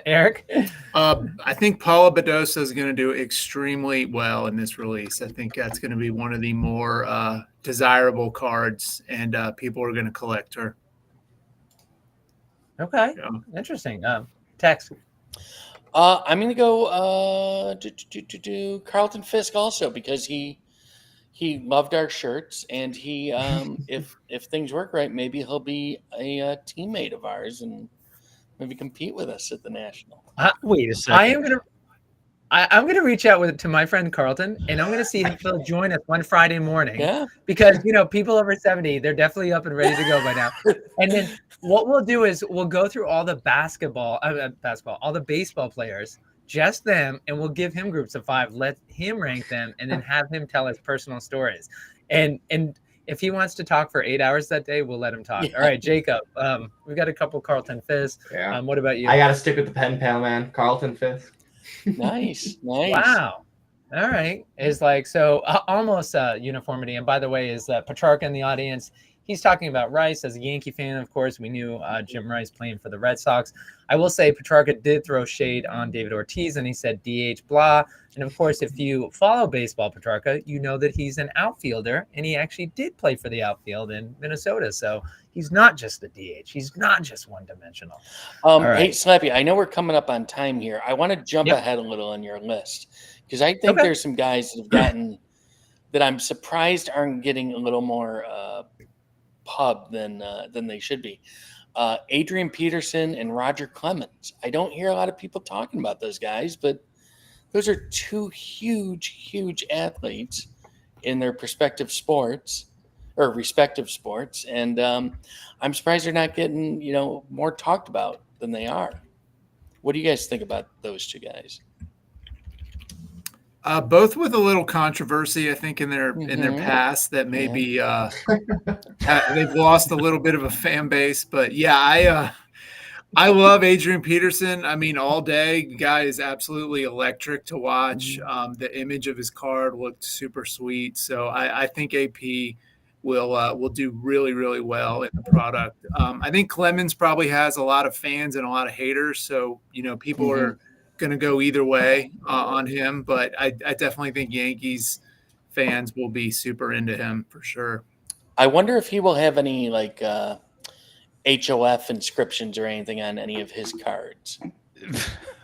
Eric? I think Paula Badosa is going to do extremely well in this release. I think that's going to be one of the more desirable cards, and people are going to collect her. Okay. Yeah. Interesting. Tex. I'm going to go Carlton Fisk also because he loved our shirts, and he if things work right, maybe he'll be a teammate of ours and maybe compete with us at the national. Wait a second. I'm gonna reach out to my friend Carlton, and I'm gonna see if he'll join us one Friday morning. Yeah. Because people over 70, they're definitely up and ready to go by now. And then what we'll do is we'll go through all the all the baseball players, just them, and we'll give him groups of 5. Let him rank them, and then have him tell us personal stories. And if he wants to talk for 8 hours that day, we'll let him talk. Yeah. All right, Jacob. We've got a couple Carlton Fisk. Yeah. What about you? I got to stick with the pen pal, man. Carlton Fisk. Nice. Wow. All right. It's like, so almost uniformity. And by the way, is Petrarca in the audience? He's talking about Rice. As a Yankee fan, of course, we knew Jim Rice playing for the Red Sox. I will say Petrarca did throw shade on David Ortiz, and he said DH blah. And of course, if you follow baseball, Petrarca, you know that he's an outfielder, and he actually did play for the outfield in Minnesota. So he's not just the DH. He's not just one-dimensional. Right. Hey, Slappy, I know we're coming up on time here. I want to jump ahead a little on your list because I think there's some guys that have gotten that I'm surprised aren't getting a little more pub than they should be. Adrian Peterson and Roger Clemens. I don't hear a lot of people talking about those guys, but those are 2 huge athletes in their respective sports. And I'm surprised they're not getting, more talked about than they are. What do you guys think about those 2 guys? Both with a little controversy, I think, in their past that maybe they've lost a little bit of a fan base. But yeah, I love Adrian Peterson. I mean, all day, the guy is absolutely electric to watch. The image of his card looked super sweet. So I think AP will do really, really well in the product. I think Clemens probably has a lot of fans and a lot of haters. So, people are going to go either way on him. But I definitely think Yankees fans will be super into him for sure. I wonder if he will have any HOF inscriptions or anything on any of his cards.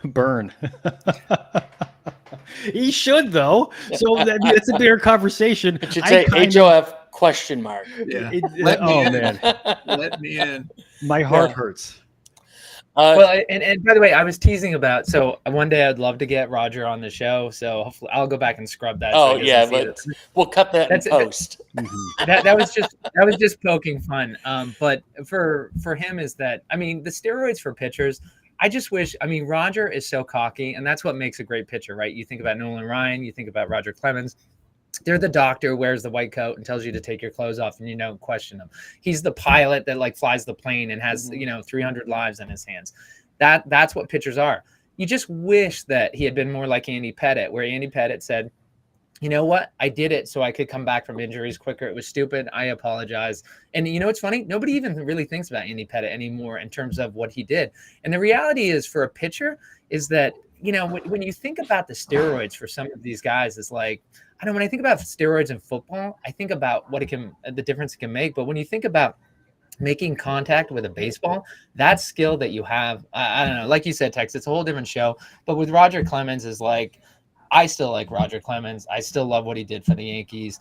Burn. He should, though. So that's a bigger conversation. It should say HOF ? Yeah. Let me in. My heart hurts. Well, and by the way, I was teasing about, so one day I'd love to get Roger on the show. So hopefully I'll go back and scrub that. Oh, yeah. We'll cut that in post. That was just poking fun. But for him is that, I mean, the steroids for pitchers, I just wish, Roger is so cocky, and that's what makes a great pitcher, right? You think about Nolan Ryan, you think about Roger Clemens. They're the doctor who wears the white coat and tells you to take your clothes off, and you don't question him. He's the pilot that flies the plane and has 300 lives in his hands. That's what pitchers are. You just wish that he had been more like Andy Pettitte, where Andy Pettitte said, you know what? I did it so I could come back from injuries quicker. It was stupid. I apologize. And it's funny? Nobody even really thinks about Andy Pettitte anymore in terms of what he did. And the reality is, for a pitcher, is that, when you think about the steroids for some of these guys, it's like, when I think about steroids in football, I think about the difference it can make. But when you think about making contact with a baseball, that skill that you have, I don't know, like you said, Tex, it's a whole different show. But with Roger Clemens is like, I still like Roger Clemens. I still love what he did for the Yankees.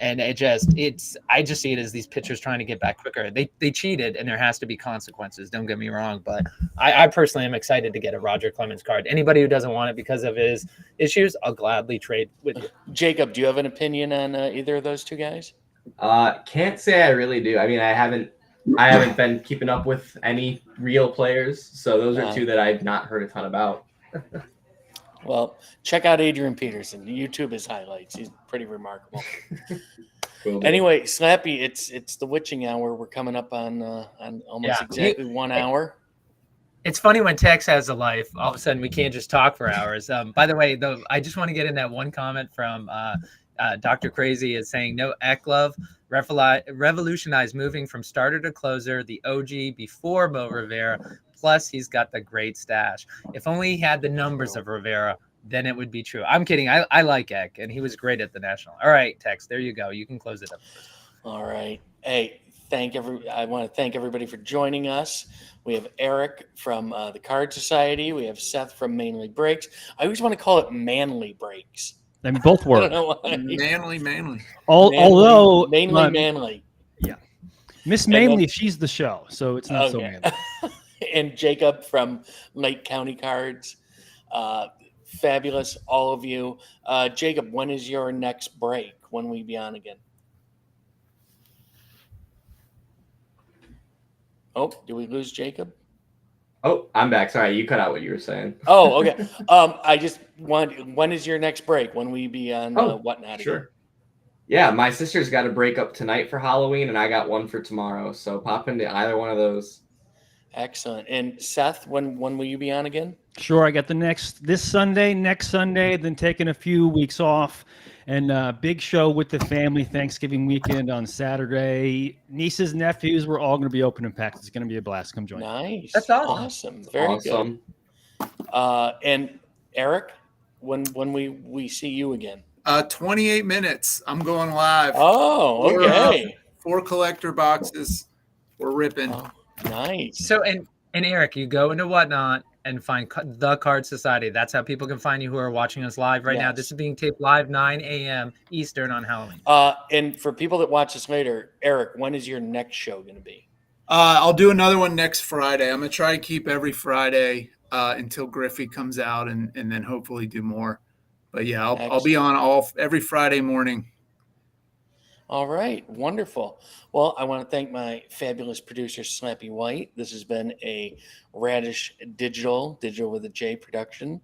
And I just see it as these pitchers trying to get back quicker. They cheated, and there has to be consequences. Don't get me wrong, but I personally am excited to get a Roger Clemens card. Anybody who doesn't want it because of his issues, I'll gladly trade with you. Jacob, do you have an opinion on either of those two guys? Can't say I really do. I mean, I haven't been keeping up with any real players, so those are two that I've not heard a ton about. Well, check out Adrian Peterson. YouTube his highlights. He's pretty remarkable. Cool. Anyway, Slappy, it's the witching hour. We're coming up on almost exactly 1 hour. It's funny when text has a life. All of a sudden, we can't just talk for hours. By the way, though, I just want to get in that one comment from Dr. Crazy is saying, no, Eklov revolutionized moving from starter to closer, the OG before Mo Rivera. Plus, he's got the great stash. If only he had the numbers of Rivera, then it would be true. I'm kidding. I like Eck, and he was great at the National. All right, Tex, there you go. You can close it up. All right. Hey, I want to thank everybody for joining us. We have Eric from the Card Society. We have Seth from Mainly Breaks. I always want to call it Manly Breaks. I mean, both work. I don't know why. Manly. Although Manly. Yeah. Miss Manly, she's the show, so it's not so manly. And Jacob from Lake County Cards. Fabulous, all of you. Jacob, when is your next break? When will we be on again? Oh, did we lose Jacob? Oh, I'm back. Sorry, you cut out what you were saying. Oh, okay. I just want. When is your next break? When will we be on Whatnot? Sure. Again? Yeah, my sister's got a break up tonight for Halloween, and I got one for tomorrow. So pop into either one of those. Excellent. And Seth, when will you be on again? Sure, I got this Sunday, next Sunday, then taking a few weeks off, and big show with the family Thanksgiving weekend on Saturday. Nieces, nephews, we're all going to be open and packed. It's going to be a blast. Come join. Nice. That's awesome. Very good. And Eric, when we see you again? 28 minutes. I'm going live. Oh, okay. 4 collector boxes. We're ripping. Oh, nice. So, and Eric, you go into Whatnot and find the Card Society. That's how people can find you who are watching us live right now. This is being taped live 9 a.m. Eastern on Halloween. And for people that watch this later, Eric, when is your next show going to be? I'll do another one next Friday. I'm going to try to keep every Friday until Griffey comes out and then hopefully do more. But yeah, I'll be on every Friday morning. All right. Wonderful. Well, I want to thank my fabulous producer, Slappy White. This has been a Radish Digital with a J production.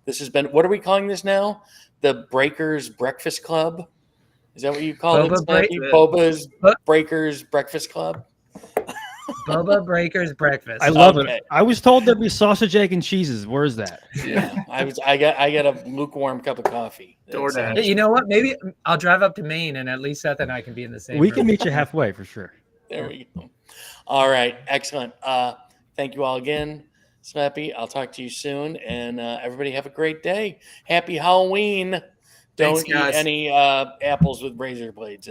This has been, what are we calling this now? The Breakers Breakfast Club? Is that what you call it? Boba's Breakers Breakfast Club? Boba Breakers Breakfast. I love it. I was told there'd be sausage, egg, and cheeses. Where is that? Yeah, I got a lukewarm cup of coffee. You know what? Maybe I'll drive up to Maine, and at least Seth and I can be in the same. We can meet you halfway for sure. There we go. All right, excellent. Thank you all again, Slappy. I'll talk to you soon, and everybody have a great day. Happy Halloween. Don't eat any apples with razor blades.